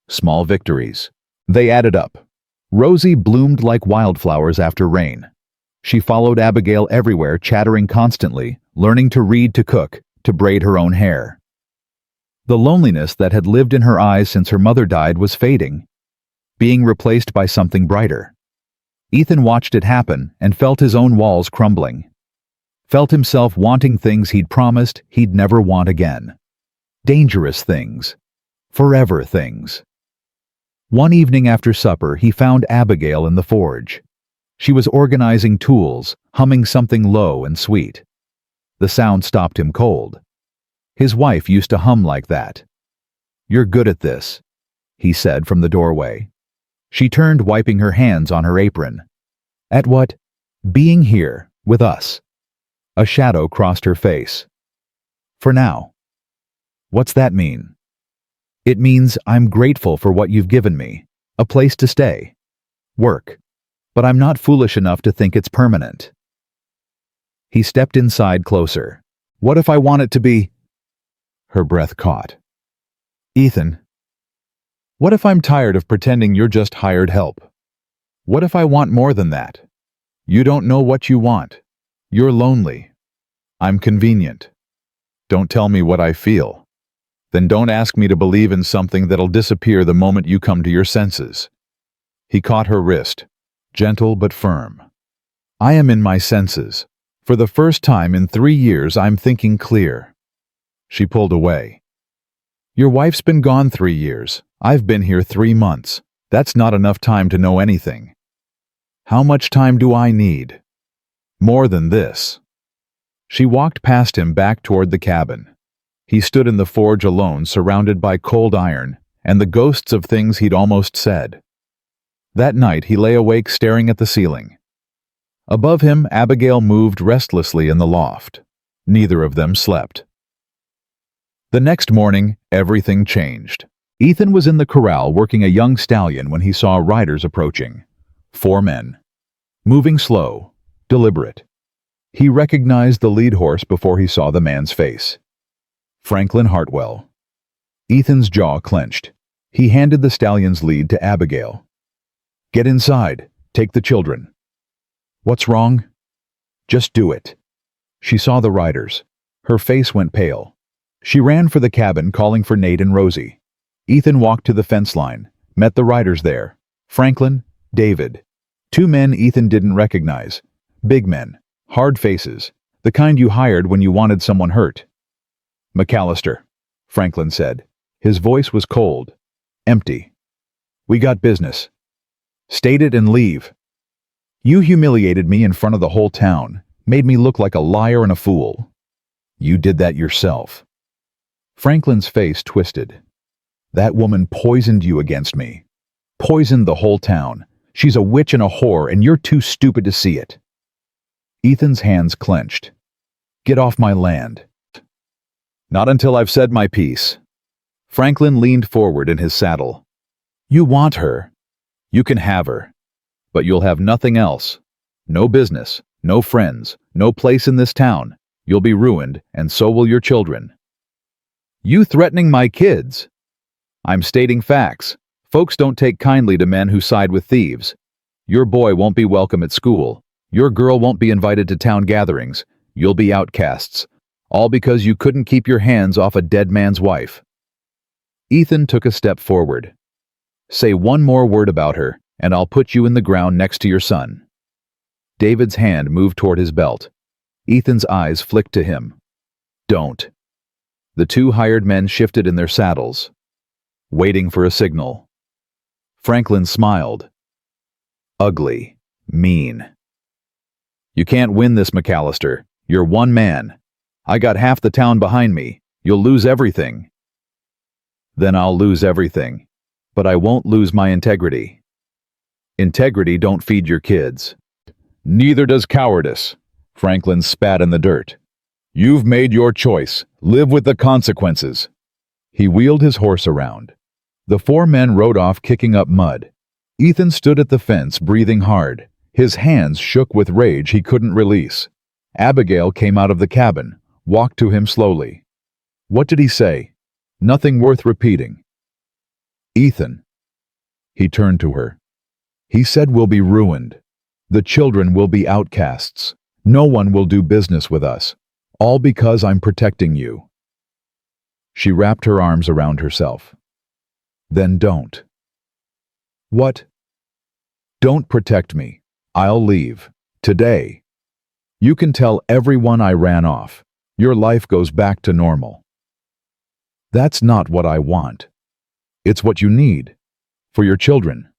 Small victories. They added up. Rosie bloomed like wildflowers after rain. She followed Abigail everywhere, chattering constantly, learning to read, to cook, to braid her own hair. The loneliness that had lived in her eyes since her mother died was fading, being replaced by something brighter. Ethan watched it happen and felt his own walls crumbling. Felt himself wanting things he'd promised he'd never want again. Dangerous things. Forever things. One evening after supper, he found Abigail in the forge. She was organizing tools, humming something low and sweet. The sound stopped him cold. His wife used to hum like that. "You're good at this," he said from the doorway. She turned, wiping her hands on her apron. "At what?" "Being here, with us." A shadow crossed her face. "For now." "What's that mean?" "It means I'm grateful for what you've given me. A place to stay. Work. But I'm not foolish enough to think it's permanent." He stepped inside closer. "What if I want it to be—" Her breath caught. "Ethan, what if I'm tired of pretending you're just hired help? What if I want more than that? You don't know what you want. You're lonely. I'm convenient. Don't tell me what I feel. Then don't ask me to believe in something that'll disappear the moment you come to your senses." He caught her wrist, gentle but firm. "I am in my senses. For the first time in 3 years, I'm thinking clear." She pulled away. "Your wife's been gone 3 years. I've been here 3 months. That's not enough time to know anything. How much time do I need? More than this." She walked past him back toward the cabin. He stood in the forge alone, surrounded by cold iron and the ghosts of things he'd almost said. That night he lay awake staring at the ceiling. Above him, Abigail moved restlessly in the loft. Neither of them slept. The next morning, everything changed. Ethan was in the corral working a young stallion when he saw riders approaching. 4 men. Moving slow, deliberate. He recognized the lead horse before he saw the man's face. Franklin Hartwell. Ethan's jaw clenched. He handed the stallion's lead to Abigail. "Get inside. Take the children." "What's wrong?" "Just do it." She saw the riders. Her face went pale. She ran for the cabin, calling for Nate and Rosie. Ethan walked to the fence line, met the riders there. Franklin, David. 2 men Ethan didn't recognize. Big men, hard faces, the kind you hired when you wanted someone hurt. "McAllister," Franklin said. His voice was cold, empty. "We got business." "State it and leave." "You humiliated me in front of the whole town, made me look like a liar and a fool." "You did that yourself." Franklin's face twisted. "That woman poisoned you against me. Poisoned the whole town. She's a witch and a whore, and you're too stupid to see it." Ethan's hands clenched. "Get off my land." "Not until I've said my piece." Franklin leaned forward in his saddle. "You want her. You can have her. But you'll have nothing else. No business, no friends, no place in this town. You'll be ruined, and so will your children." "You threatening my kids?" "I'm stating facts. Folks don't take kindly to men who side with thieves. Your boy won't be welcome at school. Your girl won't be invited to town gatherings. You'll be outcasts. All because you couldn't keep your hands off a dead man's wife." Ethan took a step forward. "Say one more word about her, and I'll put you in the ground next to your son." David's hand moved toward his belt. Ethan's eyes flicked to him. "Don't." The 2 hired men shifted in their saddles, waiting for a signal. Franklin smiled. "Ugly. Mean. You can't win this, McAllister. You're one man. I got half the town behind me. You'll lose everything." "Then I'll lose everything. But I won't lose my integrity." "Integrity don't feed your kids." "Neither does cowardice." Franklin spat in the dirt. "You've made your choice. Live with the consequences." He wheeled his horse around. The 4 men rode off, kicking up mud. Ethan stood at the fence, breathing hard. His hands shook with rage he couldn't release. Abigail came out of the cabin, walked to him slowly. "What did he say?" "Nothing worth repeating." "Ethan." He turned to her. "He said we'll be ruined. The children will be outcasts. No one will do business with us. All because I'm protecting you." She wrapped her arms around herself. "Then don't." "What?" "Don't protect me. I'll leave. Today. You can tell everyone I ran off. Your life goes back to normal." "That's not what I want. It's what you need. For your children.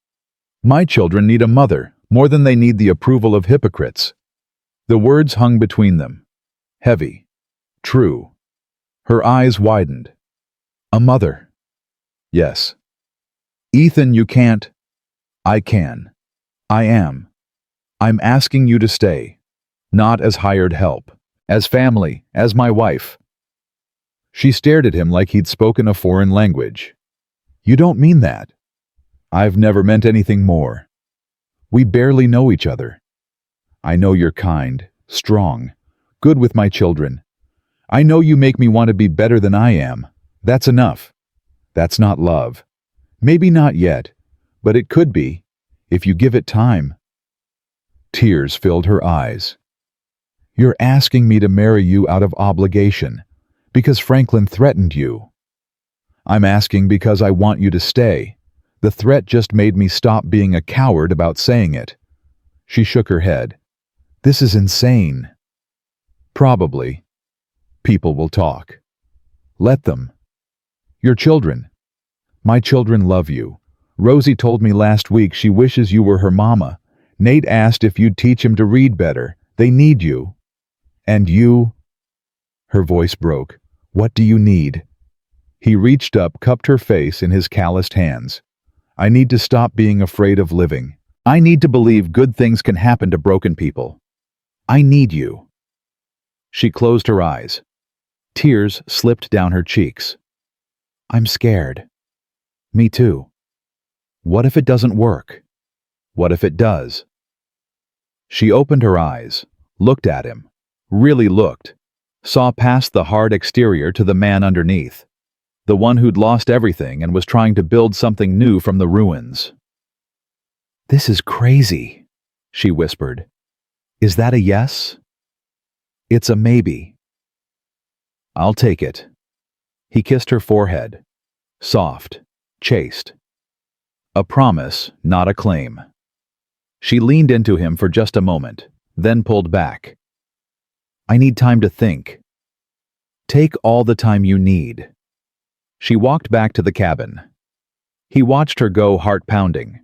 My children need a mother more than they need the approval of hypocrites." The words hung between them, heavy. True. Her eyes widened. A mother. Yes. Ethan, you can't. I can. I am. I'm asking you to stay. Not as hired help. As family. As my wife. She stared at him like he'd spoken a foreign language. You don't mean that. I've never meant anything more. We barely know each other. I know you're kind, strong, good with my children. I know you make me want to be better than I am. That's enough. That's not love. Maybe not yet, but it could be, if you give it time. Tears filled her eyes. You're asking me to marry you out of obligation, because Franklin threatened you. I'm asking because I want you to stay. The threat just made me stop being a coward about saying it. She shook her head. This is insane. Probably. People will talk. Let them. Your children. My children love you. Rosie told me last week she wishes you were her mama. Nate asked if you'd teach him to read better. They need you. And you? Her voice broke. What do you need? He reached up, cupped her face in his calloused hands. I need to stop being afraid of living. I need to believe good things can happen to broken people. I need you. She closed her eyes. Tears slipped down her cheeks. I'm scared. Me too. What if it doesn't work? What if it does? She opened her eyes, looked at him, really looked, saw past the hard exterior to the man underneath, the one who'd lost everything and was trying to build something new from the ruins. This is crazy, she whispered. Is that a yes? It's a maybe. I'll take it. He kissed her forehead. Soft, chaste. A promise, not a claim. She leaned into him for just a moment, then pulled back. I need time to think. Take all the time you need. She walked back to the cabin. He watched her go, heart pounding.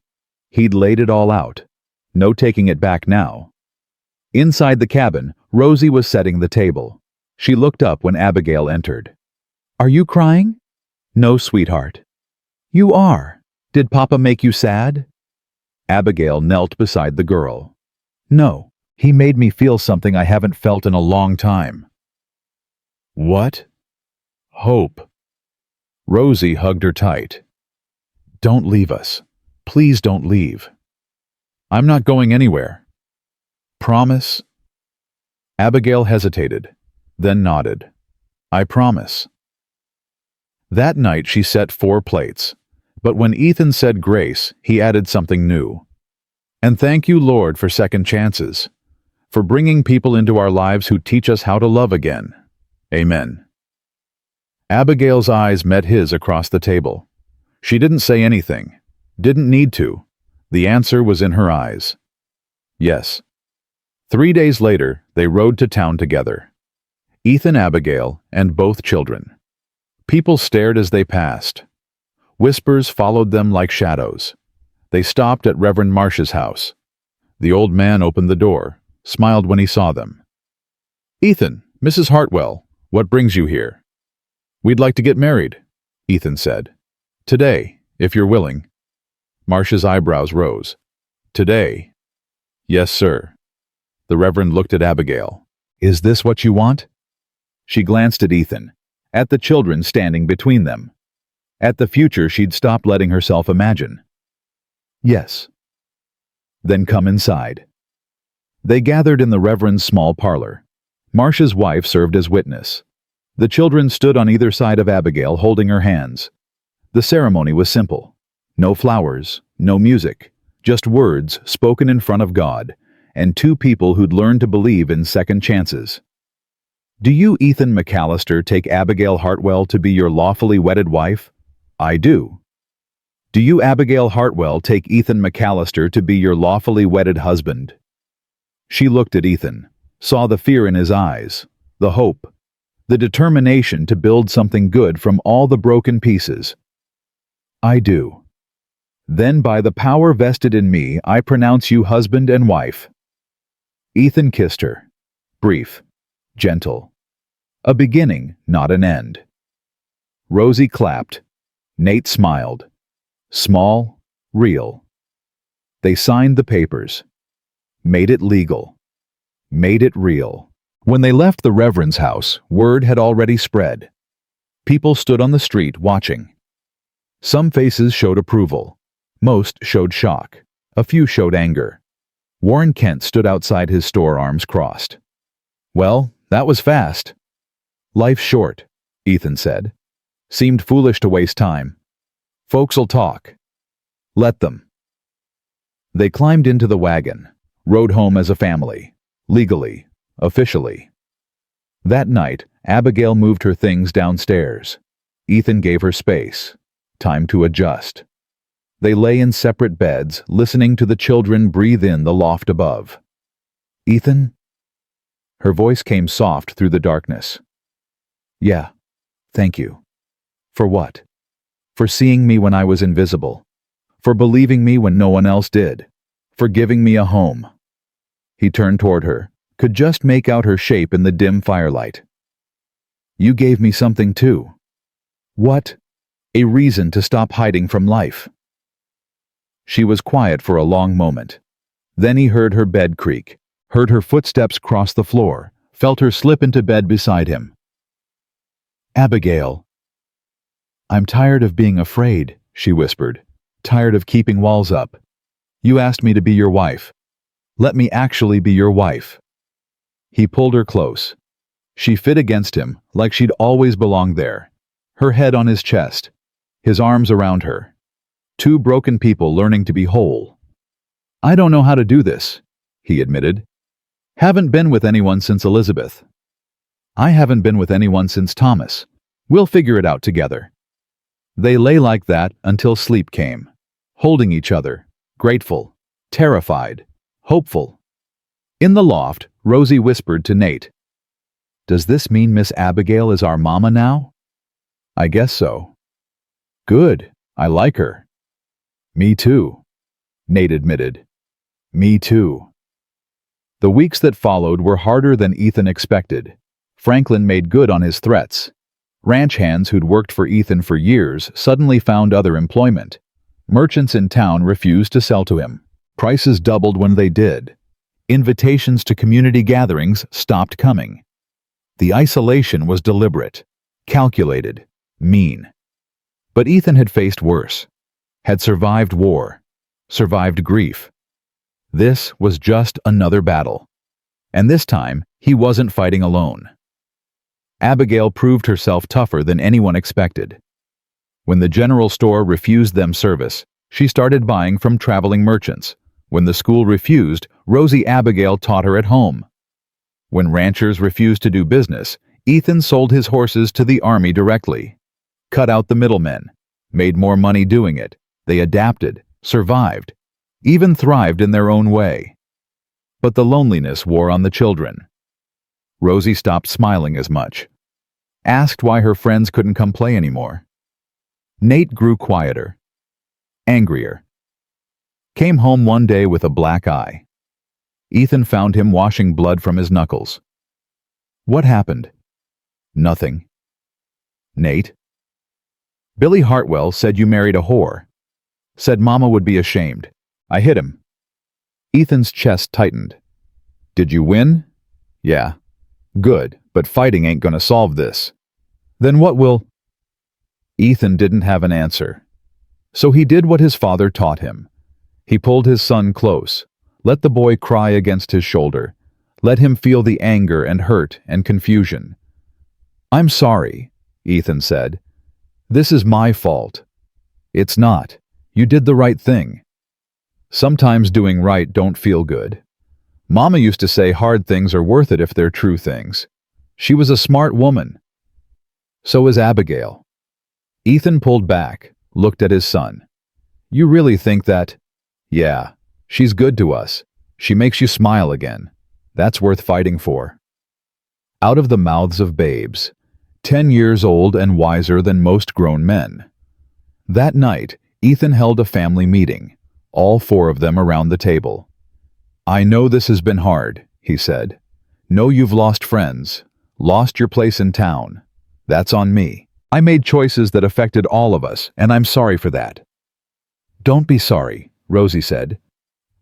He'd laid it all out. No taking it back now. Inside the cabin, Rosie was setting the table. She looked up when Abigail entered. Are you crying? No, sweetheart. You are. Did Papa make you sad? Abigail knelt beside the girl. No, he made me feel something I haven't felt in a long time. What? Hope. Rosie hugged her tight. Don't leave us. Please don't leave. I'm not going anywhere. Promise? Abigail hesitated, then nodded. I promise. That night she set 4 plates, but when Ethan said grace, he added something new. And thank you, Lord, for second chances, for bringing people into our lives who teach us how to love again. Amen. Abigail's eyes met his across the table. She didn't say anything, didn't need to. The answer was in her eyes. Yes. 3 days later, they rode to town together. Ethan, Abigail, and both children. People stared as they passed. Whispers followed them like shadows. They stopped at Reverend Marsh's house. The old man opened the door, smiled when he saw them. Ethan, Mrs. Hartwell, what brings you here? We'd like to get married, Ethan said. Today, if you're willing. Marsh's eyebrows rose. Today? Yes, sir. The Reverend looked at Abigail. Is this what you want? She glanced at Ethan, at the children standing between them, at the future she'd stopped letting herself imagine. Yes. Then come inside. They gathered in the Reverend's small parlor. Marsh's wife served as witness. The children stood on either side of Abigail, holding her hands. The ceremony was simple. No flowers, no music, just words spoken in front of God, and 2 people who'd learned to believe in second chances. Do you, Ethan McAllister, take Abigail Hartwell to be your lawfully wedded wife? I do. Do you, Abigail Hartwell, take Ethan McAllister to be your lawfully wedded husband? She looked at Ethan, saw the fear in his eyes, the hope, the determination to build something good from all the broken pieces. I do. Then by the power vested in me, I pronounce you husband and wife. Ethan kissed her, brief, gentle. A beginning, not an end. Rosie clapped. Nate smiled. Small, real. They signed the papers. Made it legal. Made it real. When they left the Reverend's house, word had already spread. People stood on the street watching. Some faces showed approval. Most showed shock. A few showed anger. Warren Kent stood outside his store, arms crossed. "Well, that was fast." "Life's short," Ethan said. "Seemed foolish to waste time. Folks'll talk. Let them." They climbed into the wagon, rode home as a family, legally, officially. That night, Abigail moved her things downstairs. Ethan gave her space. Time to adjust. They lay in separate beds, listening to the children breathe in the loft above. "Ethan?" Her voice came soft through the darkness. "Yeah, thank you." "For what?" "For seeing me when I was invisible. For believing me when no one else did. For giving me a home." He turned toward her, could just make out her shape in the dim firelight. "You gave me something too." "What?" "A reason to stop hiding from life." She was quiet for a long moment. Then he heard her bed creak, heard her footsteps cross the floor, felt her slip into bed beside him. "Abigail." "I'm tired of being afraid," she whispered. "Tired of keeping walls up. You asked me to be your wife. Let me actually be your wife." He pulled her close. She fit against him like she'd always belonged there, her head on his chest, his arms around her. Two broken people learning to be whole. "I don't know how to do this," he admitted. "Haven't been with anyone since Elizabeth. I haven't been with anyone since Thomas. We'll figure it out together." They lay like that until sleep came, holding each other, grateful, terrified, hopeful. In the loft, Rosie whispered to Nate, "Does this mean Miss Abigail is our mama now?" "I guess so." "Good, I like her." "Me too," Nate admitted. "Me too." The weeks that followed were harder than Ethan expected. Franklin made good on his threats. Ranch hands who'd worked for Ethan for years suddenly found other employment. Merchants in town refused to sell to him. Prices doubled when they did. Invitations to community gatherings stopped coming. The isolation was deliberate, calculated, mean. But Ethan had faced worse. Had survived war, survived grief. This was just another battle. And this time, he wasn't fighting alone. Abigail proved herself tougher than anyone expected. When the general store refused them service, she started buying from traveling merchants. When the school refused, Rosie Abigail taught her at home. When ranchers refused to do business, Ethan sold his horses to the army directly. Cut out the middlemen, made more money doing it. They adapted, survived, even thrived in their own way. But the loneliness wore on the children. Rosie stopped smiling as much. Asked why her friends couldn't come play anymore. Nate grew quieter, angrier. Came home one day with a black eye. Ethan found him washing blood from his knuckles. "What happened?" "Nothing." "Nate?" "Billy Hartwell said you married a whore. Said Mama would be ashamed. I hit him." Ethan's chest tightened. "Did you win?" "Yeah." "Good, but fighting ain't gonna solve this." "Then what will—" Ethan didn't have an answer. So he did what his father taught him. He pulled his son close, let the boy cry against his shoulder, let him feel the anger and hurt and confusion. "I'm sorry," Ethan said. "This is my fault." "It's not. You did the right thing." Sometimes doing right don't feel good. Mama used to say hard things are worth it if they're true things. She was a smart woman. So is Abigail. Ethan pulled back, looked at his son. "You really think that?" "Yeah, she's good to us. She makes you smile again. That's worth fighting for." Out of the mouths of babes, 10 years old and wiser than most grown men. That night, Ethan held a family meeting, all 4 of them around the table. "I know this has been hard," he said. "Know you've lost friends, Lost your place in town. That's on me. I made choices that affected all of us, and I'm sorry for that." "Don't be sorry," Rosie said.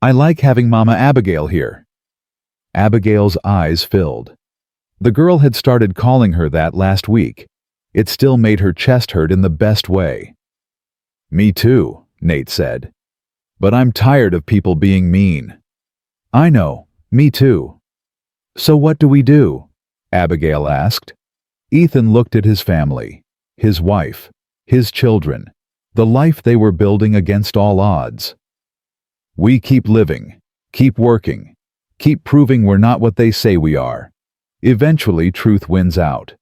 "I like having Mama Abigail here." Abigail's eyes filled. The girl had started calling her that last week. It still made her chest hurt in the best way. "Me too," Nate said. "But I'm tired of people being mean." "I know, me too." "So what do we do?" Abigail asked. Ethan looked at his family, his wife, his children, the life they were building against all odds. "We keep living, keep working, keep proving we're not what they say we are. Eventually truth wins out.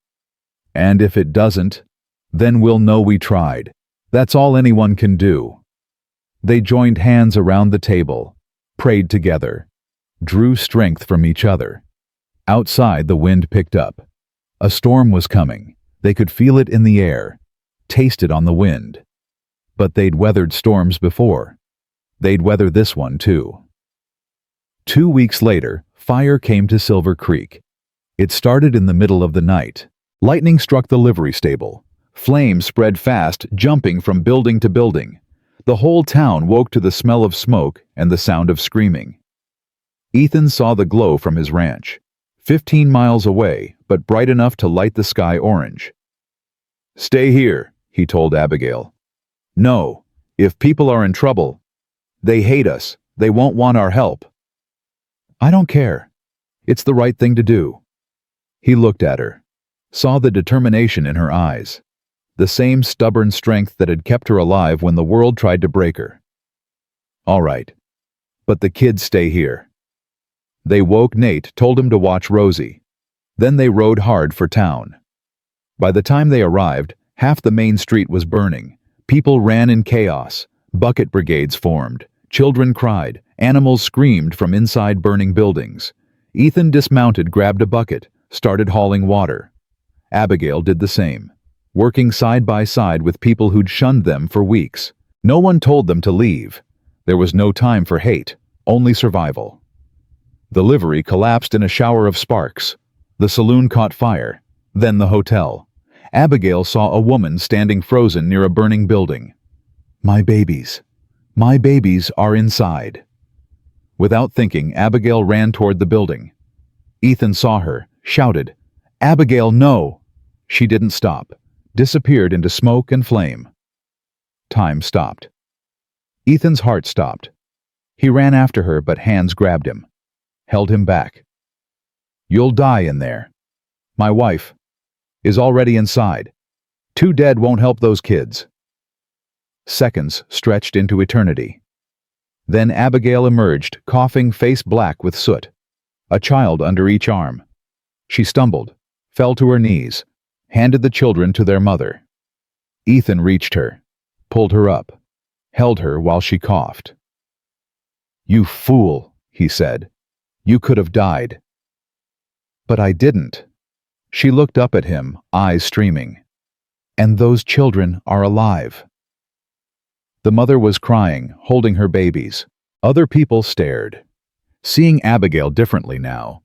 And if it doesn't, then we'll know we tried. That's all anyone can do." They joined hands around the table, prayed together, drew strength from each other. Outside, the wind picked up. A storm was coming. They could feel it in the air, taste it on the wind. But they'd weathered storms before. They'd weather this one too. 2 weeks later, fire came to Silver Creek. It started in the middle of the night. Lightning struck the livery stable. Flames spread fast, jumping from building to building. The whole town woke to the smell of smoke and the sound of screaming. Ethan saw the glow from his ranch, 15 miles away, but bright enough to light the sky orange. "Stay here," he told Abigail. "No, if people are in trouble, they hate us, they won't want our help." "I don't care. It's the right thing to do." He looked at her, saw the determination in her eyes, the same stubborn strength that had kept her alive when the world tried to break her. "All right, but the kids stay here." They woke Nate, told him to watch Rosie. Then they rode hard for town. By the time they arrived, half the main street was burning. People ran in chaos. Bucket brigades formed. Children cried. Animals screamed from inside burning buildings. Ethan dismounted, grabbed a bucket, started hauling water. Abigail did the same, working side by side with people who'd shunned them for weeks. No one told them to leave. There was no time for hate, only survival. The livery collapsed in a shower of sparks. The saloon caught fire, then the hotel. Abigail saw a woman standing frozen near a burning building. My babies are inside." Without thinking, Abigail ran toward the building. Ethan saw her, shouted, "Abigail, no!" She didn't stop, disappeared into smoke and flame. Time stopped. Ethan's heart stopped. He ran after her, but hands grabbed him, held him back. "You'll die in there. My wife is already inside. 2 dead won't help those kids." Seconds stretched into eternity. Then Abigail emerged, coughing, face black with soot, a child under each arm. She stumbled, fell to her knees, handed the children to their mother. Ethan reached her, pulled her up, held her while she coughed. "You fool," he said. "You could have died." "But I didn't." She looked up at him, eyes streaming. "And those children are alive." The mother was crying, holding her babies. Other people stared, seeing Abigail differently now.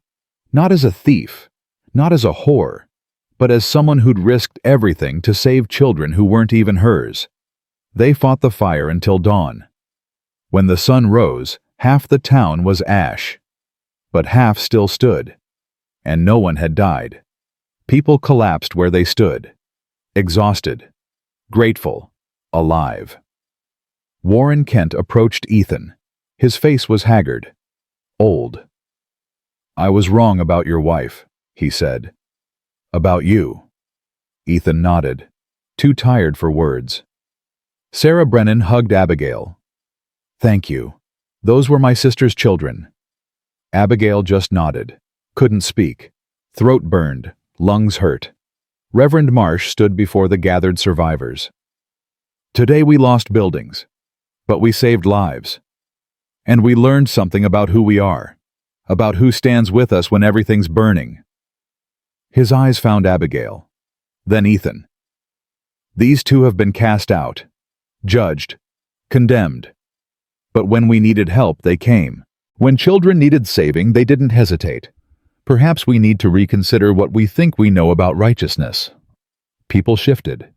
Not as a thief, not as a whore, but as someone who'd risked everything to save children who weren't even hers. They fought the fire until dawn. When the sun rose, half the town was ash. But half still stood, and no one had died. People collapsed where they stood, exhausted, grateful, alive. Warren Kent approached Ethan. His face was haggard, old. "I was wrong about your wife," he said. "About you." Ethan nodded, too tired for words. Sarah Brennan hugged Abigail. "Thank you. Those were my sister's children." Abigail just nodded, couldn't speak. Throat burned, lungs hurt. Reverend Marsh stood before the gathered survivors. "Today we lost buildings, but we saved lives. And we learned something about who we are, about who stands with us when everything's burning." His eyes found Abigail, then Ethan. "These 2 have been cast out, judged, condemned. But when we needed help, they came. When children needed saving, they didn't hesitate. Perhaps we need to reconsider what we think we know about righteousness. People shifted.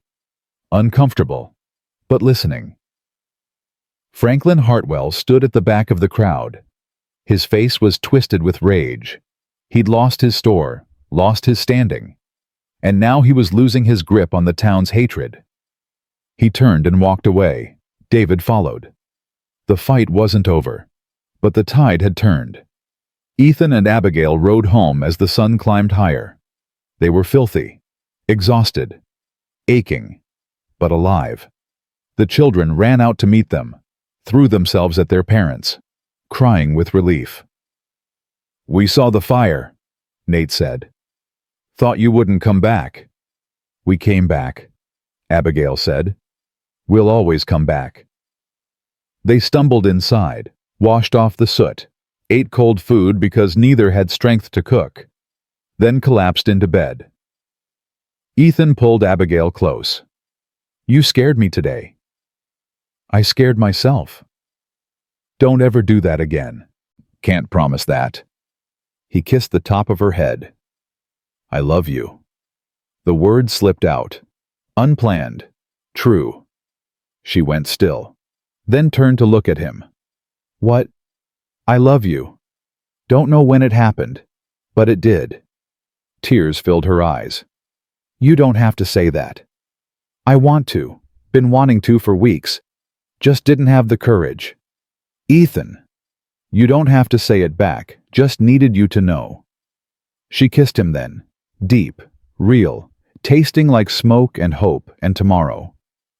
Uncomfortable, but listening. Franklin Hartwell stood at the back of the crowd. His face was twisted with rage. He'd lost his store, lost his standing, and now he was losing his grip on the town's hatred. He turned and walked away. David followed. The fight wasn't over, but the tide had turned. Ethan and Abigail rode home as the sun climbed higher. They were filthy, exhausted, aching, but alive. The children ran out to meet them, threw themselves at their parents, crying with relief. "We saw the fire," Nate said. "Thought you wouldn't come back." "We came back," Abigail said. "We'll always come back." They stumbled inside, washed off the soot, ate cold food because neither had strength to cook, then collapsed into bed. Ethan pulled Abigail close. "You scared me today." "I scared myself." "Don't ever do that again." "Can't promise that." He kissed the top of her head. "I love you." The word slipped out. Unplanned. True. She went still, then turned to look at him. "What?" "I love you. Don't know when it happened, but it did." Tears filled her eyes. "You don't have to say that." "I want to. Been wanting to for weeks. Just didn't have the courage." "Ethan." "You don't have to say it back. Just needed you to know." She kissed him then. Deep, real, tasting like smoke and hope and tomorrow.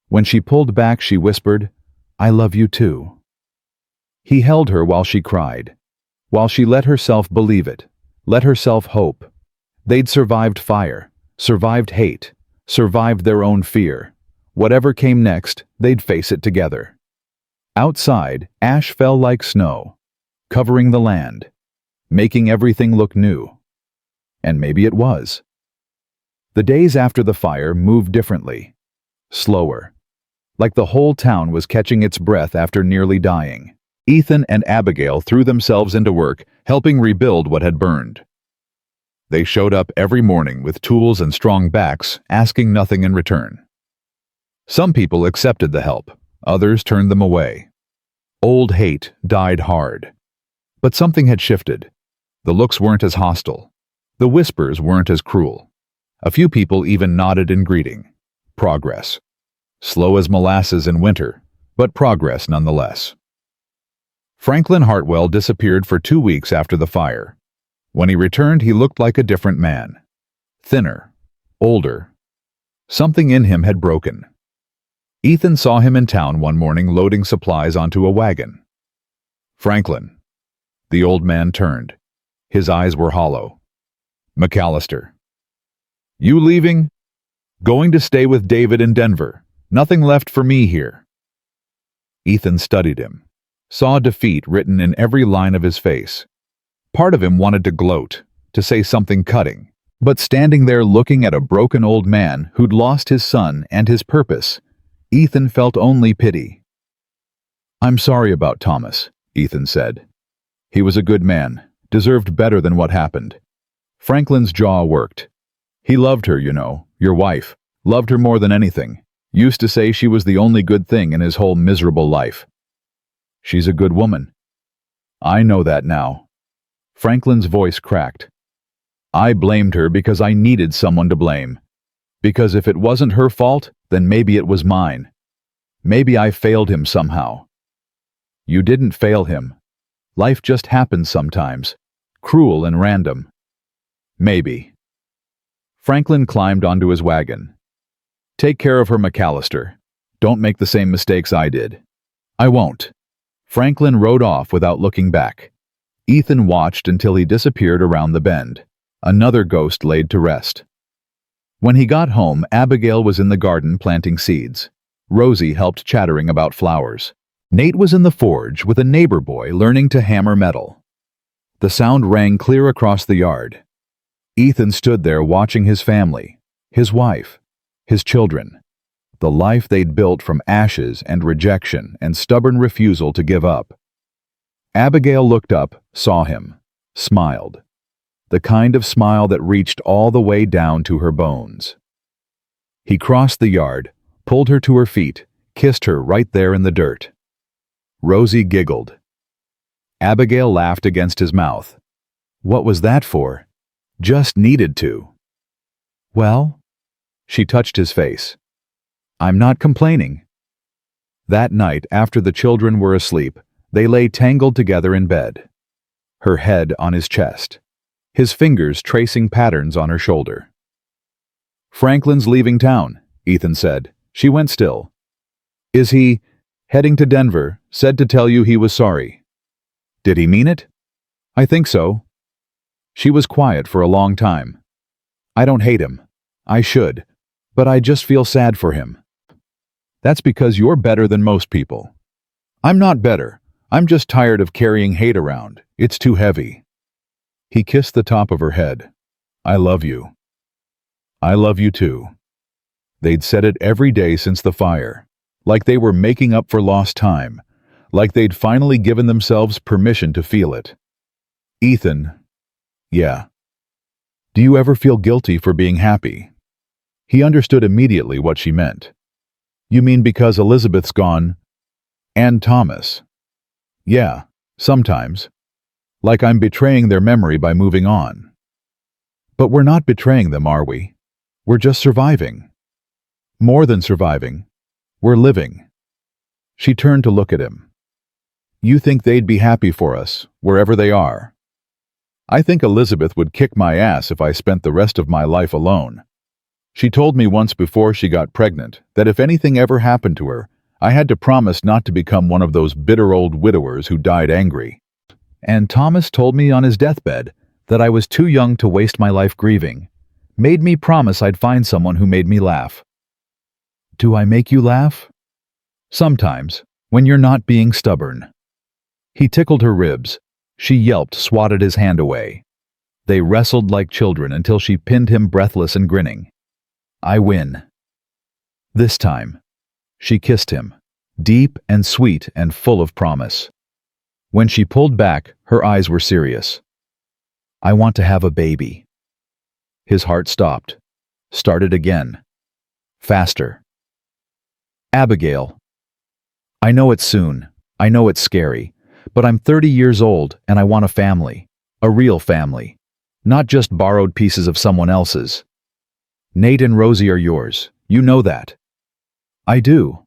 When she pulled back, she whispered, "I love you too." He held her while she cried, while she let herself believe it, let herself hope. They'd survived fire, survived hate, survived their own fear. Whatever came next, they'd face it together. Outside, ash fell like snow, covering the land, making everything look new. And maybe it was. The days after the fire moved differently, slower, like the whole town was catching its breath after nearly dying. Ethan and Abigail threw themselves into work, helping rebuild what had burned. They showed up every morning with tools and strong backs, asking nothing in return. Some people accepted the help, others turned them away. Old hate died hard. But something had shifted. The looks weren't as hostile. The whispers weren't as cruel. A few people even nodded in greeting. Progress. Slow as molasses in winter, but progress nonetheless. Franklin Hartwell disappeared for 2 weeks after the fire. When he returned, he looked like a different man. Thinner, older. Something in him had broken. Ethan saw him in town one morning loading supplies onto a wagon. "Franklin." The old man turned. His eyes were hollow. "McAllister." "You leaving?" "Going to stay with David in Denver. Nothing left for me here." Ethan studied him, saw defeat written in every line of his face. Part of him wanted to gloat, to say something cutting, but standing there looking at a broken old man who'd lost his son and his purpose, Ethan felt only pity. "I'm sorry about Thomas," Ethan said. "He was a good man, deserved better than what happened." Franklin's jaw worked. "He loved her, you know, your wife. Loved her more than anything. Used to say she was the only good thing in his whole miserable life." "She's a good woman." "I know that now." Franklin's voice cracked. "I blamed her because I needed someone to blame. Because if it wasn't her fault, then maybe it was mine. Maybe I failed him somehow." "You didn't fail him. Life just happens sometimes. Cruel and random." "Maybe." Franklin climbed onto his wagon. "Take care of her, McAllister. Don't make the same mistakes I did." "I won't." Franklin rode off without looking back. Ethan watched until he disappeared around the bend. Another ghost laid to rest. When he got home, Abigail was in the garden planting seeds. Rosie helped chattering about flowers. Nate was in the forge with a neighbor boy learning to hammer metal. The sound rang clear across the yard. Ethan stood there watching his family, his wife, his children, the life they'd built from ashes and rejection and stubborn refusal to give up. Abigail looked up, saw him, smiled. the kind of smile that reached all the way down to her bones. He crossed the yard, pulled her to her feet, kissed her right there in the dirt. Rosie giggled. Abigail laughed against his mouth. What was that for? Just needed to. Well? She touched his face. I'm not complaining. That night, after the children were asleep, they lay tangled together in bed. Her head on his chest, his fingers tracing patterns on her shoulder. Franklin's leaving town, Ethan said. She went still. Is he heading to Denver? Said to tell you he was sorry. Did he mean it? I think so. She was quiet for a long time. I don't hate him. I should. But I just feel sad for him. That's because you're better than most people. I'm not better. I'm just tired of carrying hate around. It's too heavy. He kissed the top of her head. I love you. I love you too. They'd said it every day since the fire, like they were making up for lost time, like they'd finally given themselves permission to feel it. Ethan, yeah. Do you ever feel guilty for being happy? He understood immediately what she meant. You mean because Elizabeth's gone? And Thomas? Yeah, sometimes. Like I'm betraying their memory by moving on. But we're not betraying them, are we? We're just surviving. More than surviving. We're living. She turned to look at him. You think they'd be happy for us, wherever they are? I think Elizabeth would kick my ass if I spent the rest of my life alone. She told me once before she got pregnant that if anything ever happened to her, I had to promise not to become one of those bitter old widowers who died angry. And Thomas told me on his deathbed that I was too young to waste my life grieving, made me promise I'd find someone who made me laugh. Do I make you laugh? Sometimes, when you're not being stubborn. He tickled her ribs. She yelped, swatted his hand away. They wrestled like children until she pinned him breathless and grinning. I win. This time. She kissed him, deep and sweet and full of promise. When she pulled back, her eyes were serious. I want to have a baby. His heart stopped, started again. Faster. Abigail. I know it's soon. I know it's scary. But I'm 30 years old and I want a family. A real family. Not just borrowed pieces of someone else's. Nate and Rosie are yours. You know that. I do.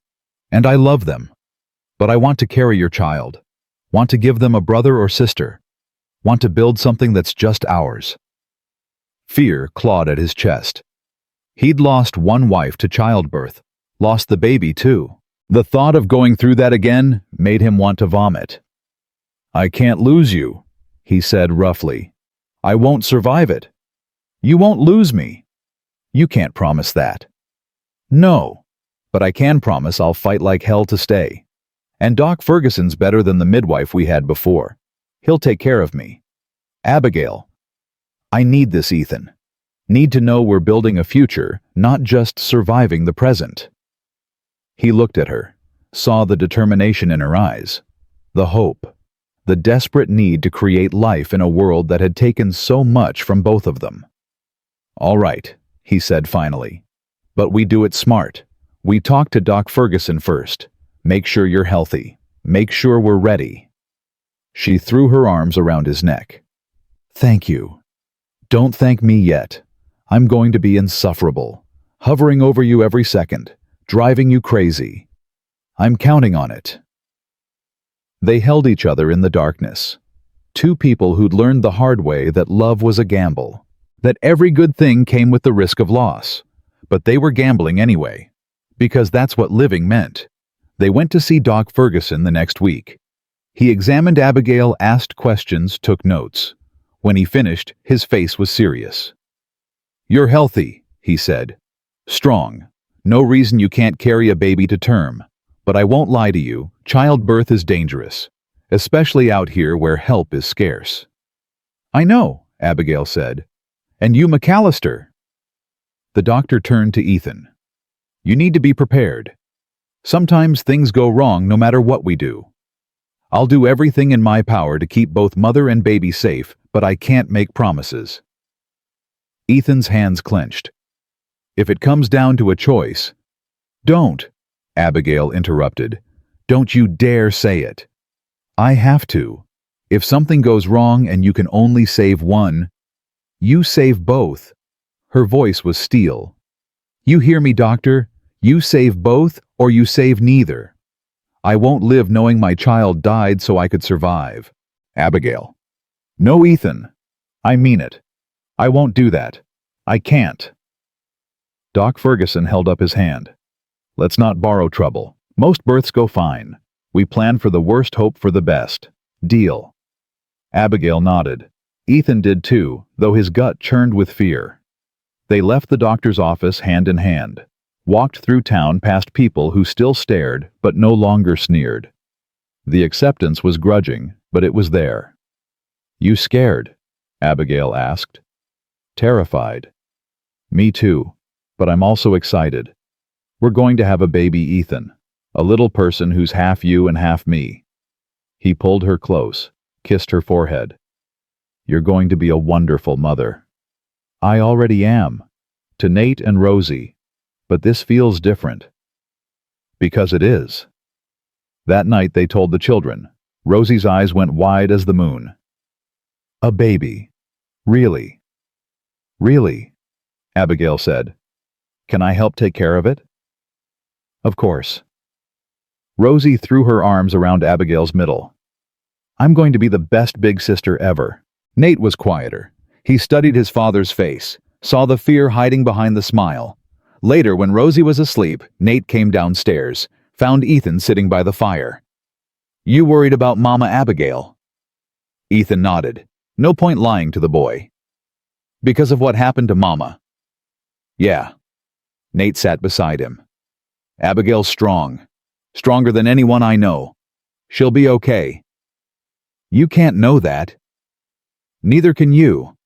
And I love them. But I want to carry your child. Want to give them a brother or sister. Want to build something that's just ours. Fear clawed at his chest. He'd lost one wife to childbirth. Lost the baby too. The thought of going through that again made him want to vomit. I can't lose you, he said roughly. I won't survive it. You won't lose me. You can't promise that. No, but I can promise I'll fight like hell to stay. And Doc Ferguson's better than the midwife we had before. He'll take care of me. Abigail. I need this, Ethan. Need to know we're building a future, not just surviving the present. He looked at her, saw the determination in her eyes, the hope, the desperate need to create life in a world that had taken so much from both of them. All right, he said finally. But we do it smart. We talk to Doc Ferguson first. Make sure you're healthy. Make sure we're ready. She threw her arms around his neck. Thank you. Don't thank me yet. I'm going to be insufferable, hovering over you every second, driving you crazy. I'm counting on it. They held each other in the darkness. Two people who'd learned the hard way that love was a gamble, that every good thing came with the risk of loss. But they were gambling anyway, because that's what living meant. They went to see Doc Ferguson the next week. He examined Abigail, asked questions, took notes. When he finished, his face was serious. You're healthy, he said. Strong. No reason you can't carry a baby to term. But I won't lie to you, childbirth is dangerous, especially out here where help is scarce. I know, Abigail said. And you, McAllister. The doctor turned to Ethan. You need to be prepared. Sometimes things go wrong no matter what we do. I'll do everything in my power to keep both mother and baby safe, but I can't make promises." Ethan's hands clenched. "If it comes down to a choice—" "Don't," Abigail interrupted. "Don't you dare say it. I have to. If something goes wrong and you can only save one, you save both." Her voice was steel. "You hear me, doctor? You save both or you save neither. I won't live knowing my child died so I could survive." "Abigail." "No, Ethan. I mean it. I won't do that. I can't." Doc Ferguson held up his hand. "Let's not borrow trouble. Most births go fine. We plan for the worst, hope for the best. Deal?" Abigail nodded. Ethan did too, though his gut churned with fear. They left the doctor's office hand in hand, walked through town past people who still stared but no longer sneered. The acceptance was grudging, but it was there. "You scared?" Abigail asked. "Terrified." "Me too, but I'm also excited. We're going to have a baby, Ethan, a little person who's half you and half me." He pulled her close, kissed her forehead. "You're going to be a wonderful mother." "I already am. To Nate and Rosie. But this feels different." "Because it is." That night they told the children. Rosie's eyes went wide as the moon. "A baby. Really?" "Really," Abigail said. "Can I help take care of it?" "Of course." Rosie threw her arms around Abigail's middle. "I'm going to be the best big sister ever." Nate was quieter. He studied his father's face, saw the fear hiding behind the smile. Later, when Rosie was asleep, Nate came downstairs, found Ethan sitting by the fire. "You worried about Mama Abigail?" Ethan nodded. No point lying to the boy. "Because of what happened to Mama?" "Yeah." Nate sat beside him. "Abigail's strong. Stronger than anyone I know. She'll be okay." "You can't know that." "Neither can you.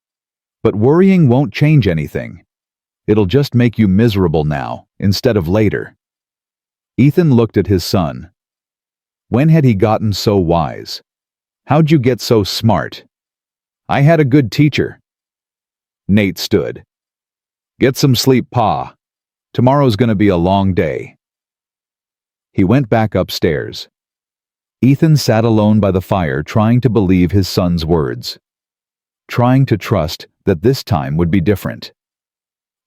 But worrying won't change anything. It'll just make you miserable now, instead of later." Ethan looked at his son. When had he gotten so wise? "How'd you get so smart?" "I had a good teacher." Nate stood. "Get some sleep, Pa. Tomorrow's gonna be a long day." He went back upstairs. Ethan sat alone by the fire trying to believe his son's words. Trying to trust that this time would be different.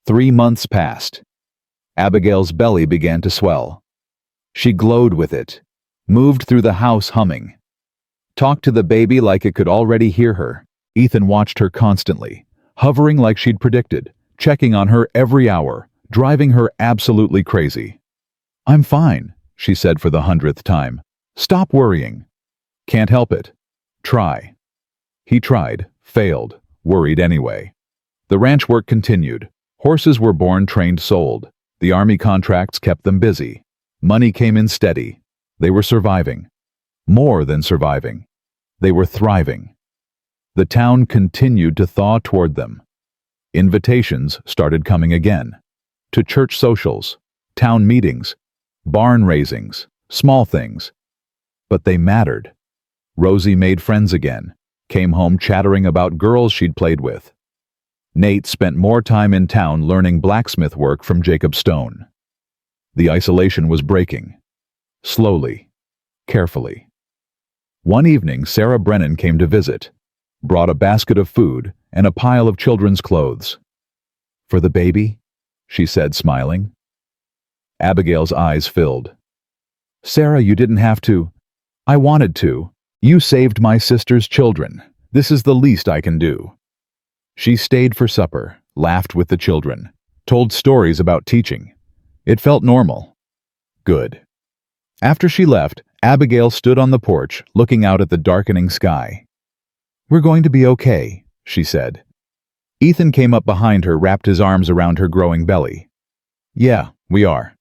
3 months passed. Abigail's belly began to swell. She glowed with it, moved through the house humming. Talked to the baby like it could already hear her. Ethan watched her constantly, hovering like she'd predicted, checking on her every hour, driving her absolutely crazy. "I'm fine," she said for the 100th time. "Stop worrying." "Can't help it. Try." He tried, failed, worried anyway. The ranch work continued. Horses were born, trained, sold. The army contracts kept them busy. Money came in steady. They were surviving. More than surviving. They were thriving. The town continued to thaw toward them. Invitations started coming again. To church socials, town meetings, barn raisings, small things. But they mattered. Rosie made friends again, came home chattering about girls she'd played with. Nate spent more time in town learning blacksmith work from Jacob Stone. The isolation was breaking. Slowly, carefully. One evening, Sarah Brennan came to visit, brought a basket of food and a pile of children's clothes. "For the baby?" she said, smiling. Abigail's eyes filled. "Sarah, you didn't have to." "I wanted to. You saved my sister's children. This is the least I can do." She stayed for supper, laughed with the children, told stories about teaching. It felt normal. Good. After she left, Abigail stood on the porch, looking out at the darkening sky. "We're going to be okay," she said. Ethan came up behind her, wrapped his arms around her growing belly. "Yeah, we are."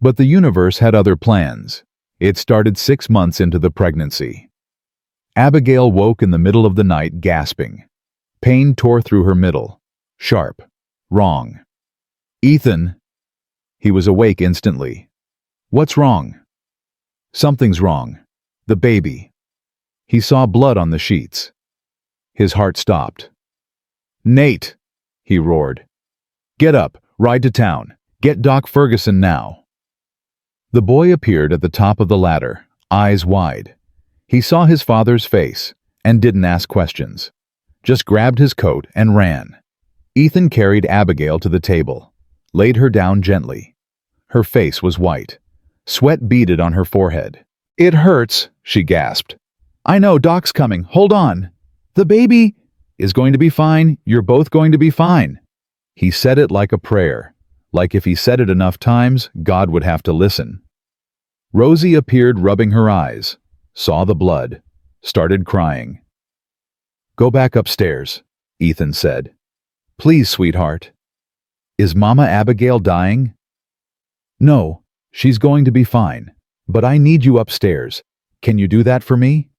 But the universe had other plans. It started 6 months into the pregnancy. Abigail woke in the middle of the night, gasping. Pain tore through her middle. Sharp. Wrong. "Ethan!" He was awake instantly. "What's wrong?" "Something's wrong. The baby." He saw blood on the sheets. His heart stopped. "Nate!" he roared. "Get up, ride to town. Get Doc Ferguson now." The boy appeared at the top of the ladder, eyes wide. He saw his father's face and didn't ask questions. Just grabbed his coat and ran. Ethan carried Abigail to the table, laid her down gently. Her face was white. Sweat beaded on her forehead. "It hurts," she gasped. "I know, Doc's coming. Hold on. The baby is going to be fine. You're both going to be fine." He said it like a prayer, like if he said it enough times, God would have to listen. Rosie appeared, rubbing her eyes, saw the blood, started crying. "Go back upstairs," Ethan said. "Please, sweetheart." "Is Mama Abigail dying?" "No, she's going to be fine, but I need you upstairs. Can you do that for me?"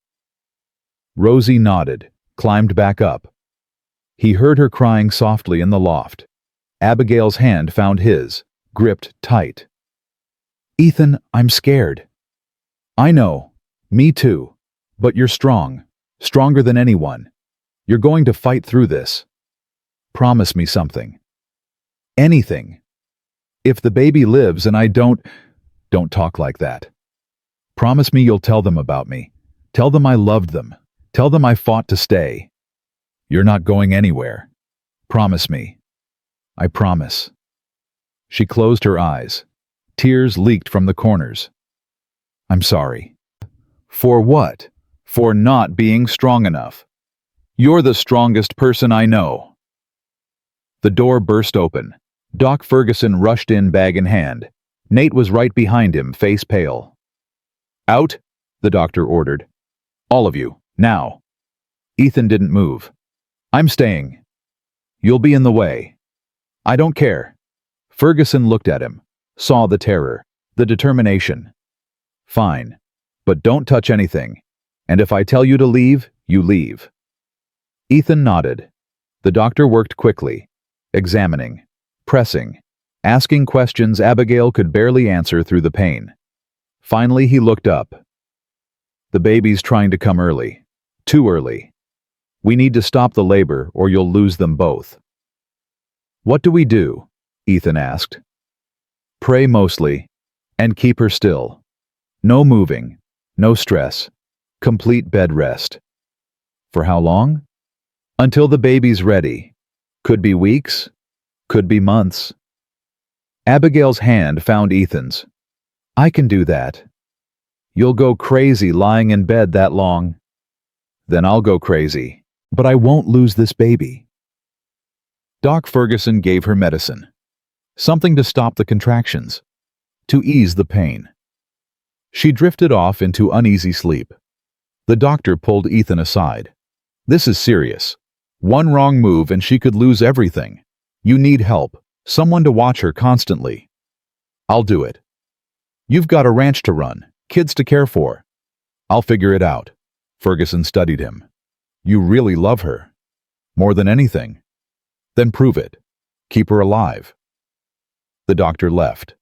Rosie nodded, climbed back up. He heard her crying softly in the loft. Abigail's hand found his, gripped tight. "Ethan, I'm scared." "I know. Me too. But you're strong. Stronger than anyone. You're going to fight through this. Promise me something. Anything. If the baby lives and I don't talk like that. Promise me you'll tell them about me. Tell them I loved them. Tell them I fought to stay. You're not going anywhere. Promise me. I promise." She closed her eyes. Tears leaked from the corners. "I'm sorry." "For what?" "For not being strong enough. You're the strongest person I know." The door burst open. Doc Ferguson rushed in, bag in hand. Nate was right behind him, face pale. "Out," the doctor ordered. "All of you, now." Ethan didn't move. "I'm staying." "You'll be in the way." "I don't care." Ferguson looked at him, saw the terror, the determination. "Fine, but don't touch anything. And if I tell you to leave, you leave." Ethan nodded. The doctor worked quickly, examining, pressing, asking questions Abigail could barely answer through the pain. Finally, he looked up. "The baby's trying to come early. Too early. We need to stop the labor or you'll lose them both." "What do we do?" Ethan asked. "Pray mostly, and keep her still. No moving, no stress, complete bed rest." "For how long?" "Until the baby's ready. Could be weeks, could be months." Abigail's hand found Ethan's. "I can do that." "You'll go crazy lying in bed that long." "Then I'll go crazy, but I won't lose this baby." Doc Ferguson gave her medicine. Something to stop the contractions, to ease the pain. She drifted off into uneasy sleep. The doctor pulled Ethan aside. "This is serious. One wrong move and she could lose everything. You need help, someone to watch her constantly." "I'll do it." "You've got a ranch to run, kids to care for." "I'll figure it out." Ferguson studied him. "You really love her. More than anything. Then prove it. Keep her alive." The doctor left.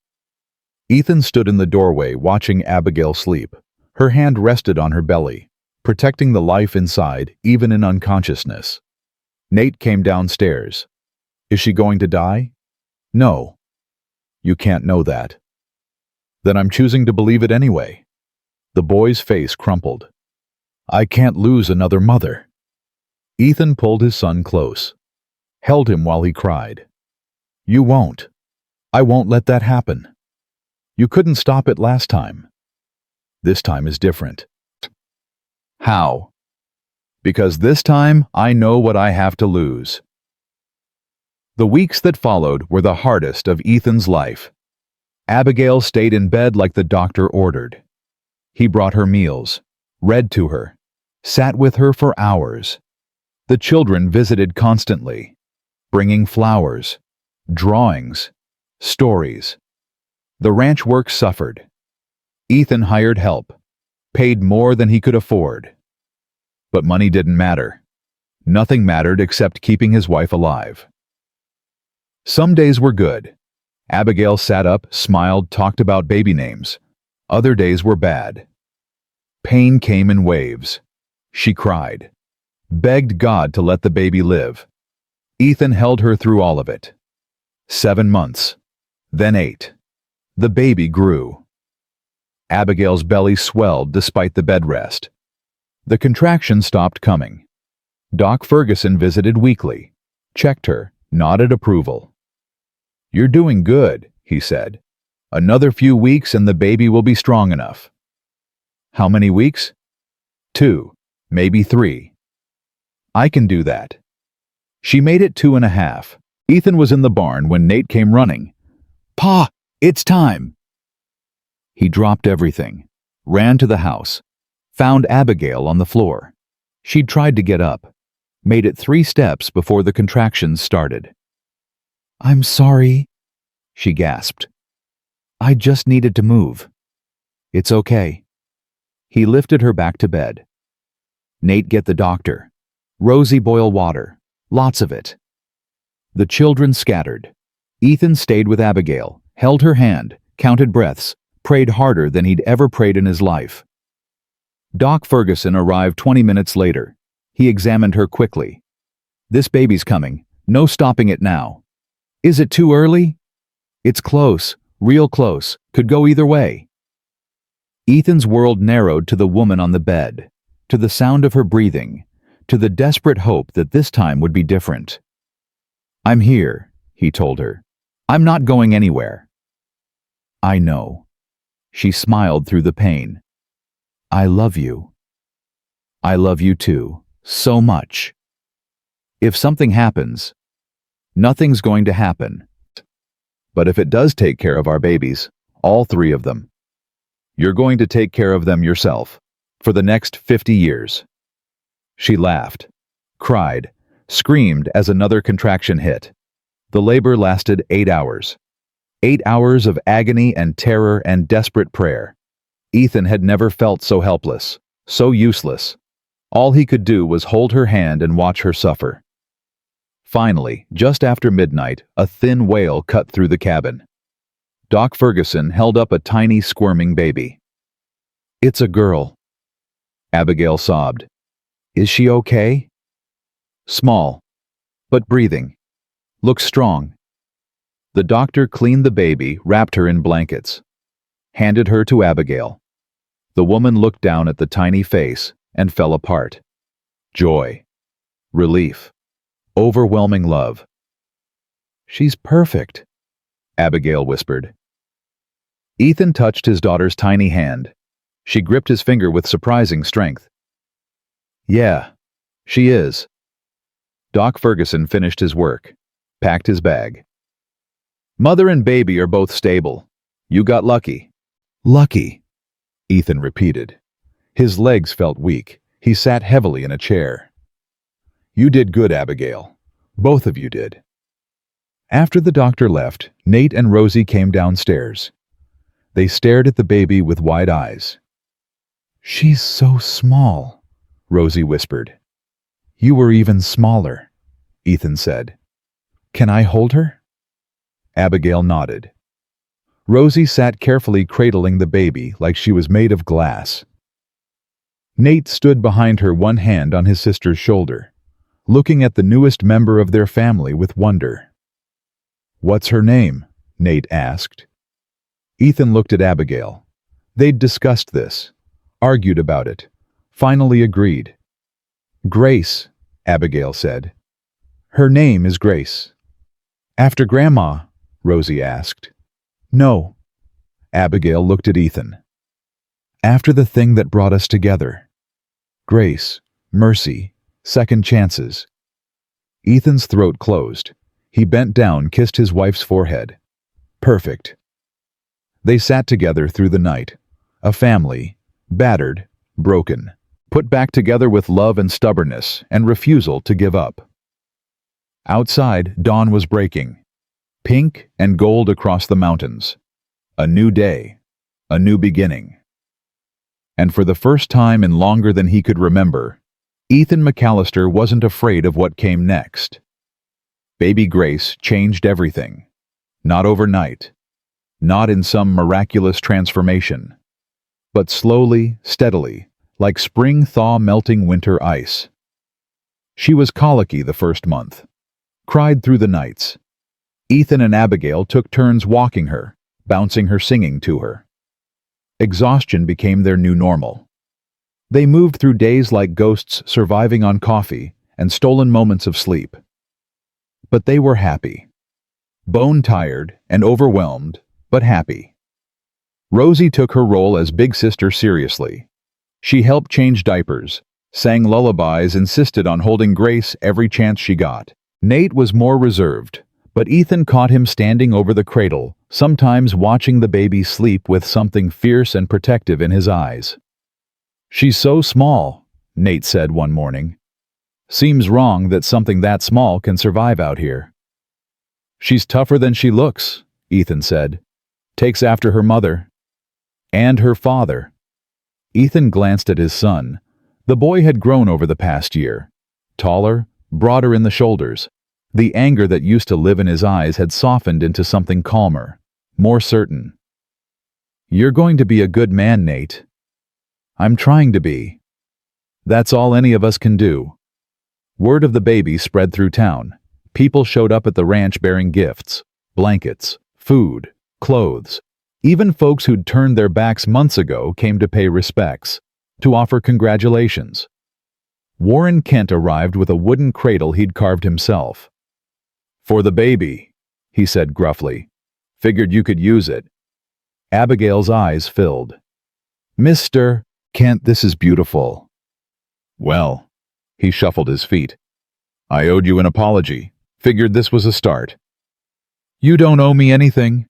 Ethan stood in the doorway watching Abigail sleep. Her hand rested on her belly, protecting the life inside even in unconsciousness. Nate came downstairs. "Is she going to die?" "No." "You can't know that." "Then I'm choosing to believe it anyway." The boy's face crumpled. "I can't lose another mother." Ethan pulled his son close, held him while he cried. "You won't. I won't let that happen. You couldn't stop it last time. This time is different." "How?" "Because this time I know what I have to lose." The weeks that followed were the hardest of Ethan's life. Abigail stayed in bed like the doctor ordered. He brought her meals, read to her, sat with her for hours. The children visited constantly, bringing flowers, drawings, stories. The ranch work suffered. Ethan hired help, paid more than he could afford. But money didn't matter. Nothing mattered except keeping his wife alive. Some days were good. Abigail sat up, smiled, talked about baby names. Other days were bad. Pain came in waves. She cried. begged God to let the baby live. Ethan held her through all of it. 7 months, then 8. The baby grew. Abigail's belly swelled despite the bed rest. The contractions stopped coming. Doc Ferguson visited weekly, checked her, nodded approval. "You're doing good," he said. "Another few weeks and the baby will be strong enough." "How many weeks?" 2, maybe 3. "I can do that." She made it 2.5. Ethan was in the barn when Nate came running. "Pa, it's time!" He dropped everything, ran to the house, found Abigail on the floor. She'd tried to get up, made it 3 steps before the contractions started. "I'm sorry," she gasped. "I just needed to move." "It's okay." He lifted her back to bed. "Nate, get the doctor. Rosie, boil water. Lots of it." The children scattered. Ethan stayed with Abigail, held her hand, counted breaths, prayed harder than he'd ever prayed in his life. Doc Ferguson arrived 20 minutes later. He examined her quickly. "This baby's coming. No stopping it now." "Is it too early?" "It's close, real close. Could go either way." Ethan's world narrowed to the woman on the bed, to the sound of her breathing, to the desperate hope that this time would be different. "I'm here," he told her. "I'm not going anywhere." "I know." She smiled through the pain. "I love you." "I love you too, so much." If something happens, nothing's going to happen. But if it does take care of our babies, all 3 of them, you're going to take care of them yourself, for the next 50 years. She laughed, cried, screamed as another contraction hit. The labor lasted 8 hours. 8 hours of agony and terror and desperate prayer. Ethan had never felt so helpless, so useless. All he could do was hold her hand and watch her suffer. Finally, just after midnight, a thin wail cut through the cabin. Doc Ferguson held up a tiny, squirming baby. "It's a girl." Abigail sobbed. "Is she okay?" "Small, but breathing. Looks strong." The doctor cleaned the baby, wrapped her in blankets, handed her to Abigail. The woman looked down at the tiny face and fell apart. Joy, relief, overwhelming love. "She's perfect," Abigail whispered. Ethan touched his daughter's tiny hand. She gripped his finger with surprising strength. "Yeah, she is." Doc Ferguson finished his work, packed his bag. "Mother and baby are both stable. You got lucky." "Lucky," Ethan repeated. His legs felt weak. He sat heavily in a chair. "You did good, Abigail. Both of you did." After the doctor left, Nate and Rosie came downstairs. They stared at the baby with wide eyes. "She's so small," Rosie whispered. "You were even smaller," Ethan said. "Can I hold her?" Abigail nodded. Rosie sat carefully cradling the baby like she was made of glass. Nate stood behind her, one hand on his sister's shoulder, looking at the newest member of their family with wonder. "What's her name?" Nate asked. Ethan looked at Abigail. They'd discussed this, argued about it, finally agreed. "Grace," Abigail said. "Her name is Grace." "After Grandma?" Rosie asked. "No." Abigail looked at Ethan. "After the thing that brought us together. Grace, mercy, second chances." Ethan's throat closed. He bent down, kissed his wife's forehead. Perfect. They sat together through the night, a family, battered, broken, put back together with love and stubbornness and refusal to give up. Outside, dawn was breaking, pink and gold across the mountains. A new day, a new beginning. And for the first time in longer than he could remember, Ethan McAllister wasn't afraid of what came next. Baby Grace changed everything. Not overnight. Not in some miraculous transformation. But slowly, steadily, like spring thaw melting winter ice. She was colicky the first month. Cried through the nights. Ethan and Abigail took turns walking her, bouncing her singing to her. Exhaustion became their new normal. They moved through days like ghosts surviving on coffee and stolen moments of sleep. But they were happy. Bone-tired and overwhelmed, but happy. Rosie took her role as big sister seriously. She helped change diapers, sang lullabies, insisted on holding Grace every chance she got. Nate was more reserved, but Ethan caught him standing over the cradle, sometimes watching the baby sleep with something fierce and protective in his eyes. "She's so small," Nate said one morning. "Seems wrong that something that small can survive out here." "She's tougher than she looks," Ethan said. "Takes after her mother. And her father." Ethan glanced at his son. The boy had grown over the past year. Taller, broader in the shoulders. The anger that used to live in his eyes had softened into something calmer, more certain. "You're going to be a good man, Nate." "I'm trying to be." "That's all any of us can do." Word of the baby spread through town. People showed up at the ranch bearing gifts, blankets, food, clothes. Even folks who'd turned their backs months ago came to pay respects, to offer congratulations. Warren Kent arrived with a wooden cradle he'd carved himself. "For the baby," he said gruffly. "Figured you could use it." Abigail's eyes filled. "Mr. Kent, this is beautiful." "Well," he shuffled his feet. "I owed you an apology. Figured this was a start." "You don't owe me anything."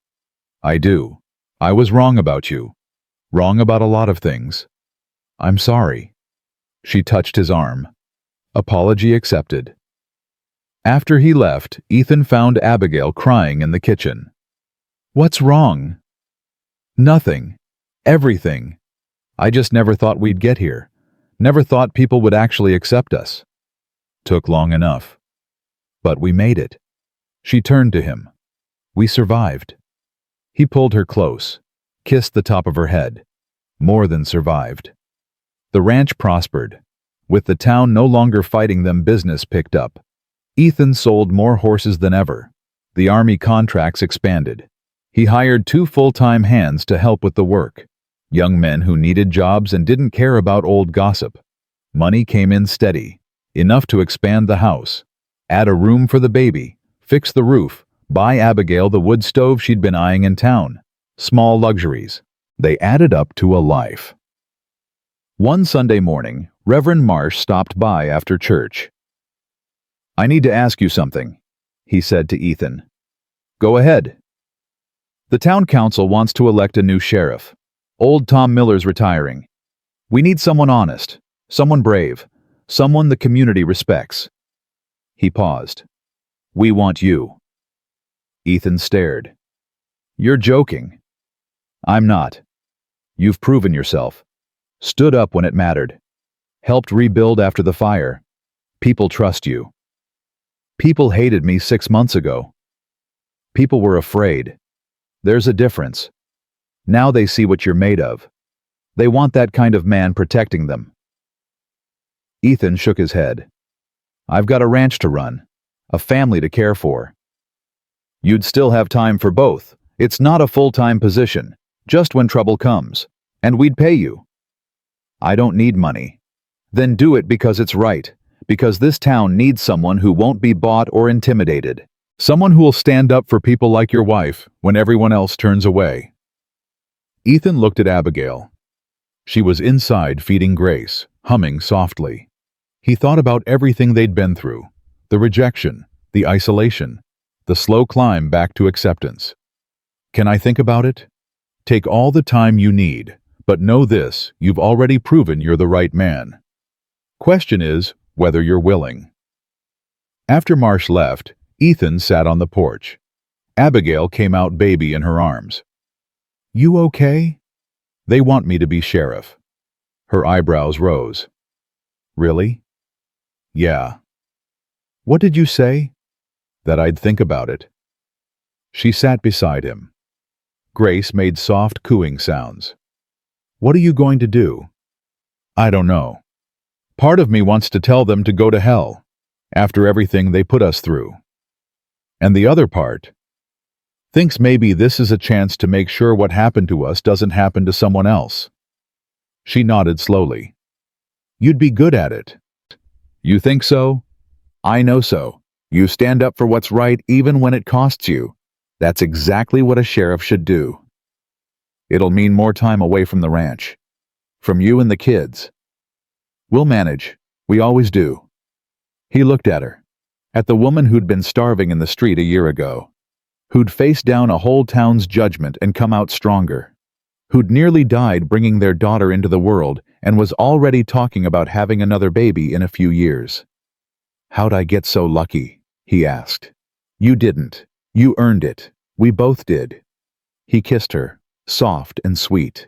"I do. I was wrong about you. Wrong about a lot of things. I'm sorry." She touched his arm. Apology accepted. After he left, Ethan found Abigail crying in the kitchen. "What's wrong?" "Nothing. Everything. I just never thought we'd get here. Never thought people would actually accept us. Took long enough. But we made it." She turned to him. "We survived." He pulled her close, kissed the top of her head. More than survived. The ranch prospered. With the town no longer fighting them, business picked up. Ethan sold more horses than ever. The army contracts expanded. He hired 2 full-time hands to help with the work. Young men who needed jobs and didn't care about old gossip. Money came in steady, enough to expand the house, add a room for the baby, fix the roof, buy Abigail the wood stove she'd been eyeing in town. Small luxuries. They added up to a life. One Sunday morning, Reverend Marsh stopped by after church. "I need to ask you something," he said to Ethan. "Go ahead." "The town council wants to elect a new sheriff. Old Tom Miller's retiring. We need someone honest, someone brave, someone the community respects." He paused. "We want you." Ethan stared. "You're joking." "I'm not. You've proven yourself. Stood up when it mattered. Helped rebuild after the fire. People trust you." "People hated me 6 months ago." "People were afraid. There's a difference. Now they see what you're made of. They want that kind of man protecting them." Ethan shook his head. "I've got a ranch to run, a family to care for." "You'd still have time for both. It's not a full-time position, just when trouble comes. And we'd pay you." "I don't need money." "Then do it because it's right, because this town needs someone who won't be bought or intimidated. Someone who will stand up for people like your wife when everyone else turns away." Ethan looked at Abigail. She was inside feeding Grace, humming softly. He thought about everything they'd been through, the rejection, the isolation, the slow climb back to acceptance. "Can I think about it?" "Take all the time you need, but know this, you've already proven you're the right man. Question is whether you're willing." After Marsh left, Ethan sat on the porch. Abigail came out, baby in her arms. "You okay?" "They want me to be sheriff." Her eyebrows rose. "Really?" "Yeah." "What did you say?" "That I'd think about it." She sat beside him. Grace made soft cooing sounds. "What are you going to do?" "I don't know. Part of me wants to tell them to go to hell. after everything they put us through. And the other part thinks maybe this is a chance to make sure what happened to us doesn't happen to someone else. She nodded slowly. You'd be good at it. You think so? I know so. You stand up for what's right even when it costs you. That's exactly what a sheriff should do. It'll mean more time away from the ranch. From you and the kids. We'll manage. We always do. He looked at her. At the woman who'd been starving in the street a year ago. Who'd faced down a whole town's judgment and come out stronger. Who'd nearly died bringing their daughter into the world and was already talking about having another baby in a few years. How'd I get so lucky? He asked. You didn't. You earned it. We both did. He kissed her, soft and sweet.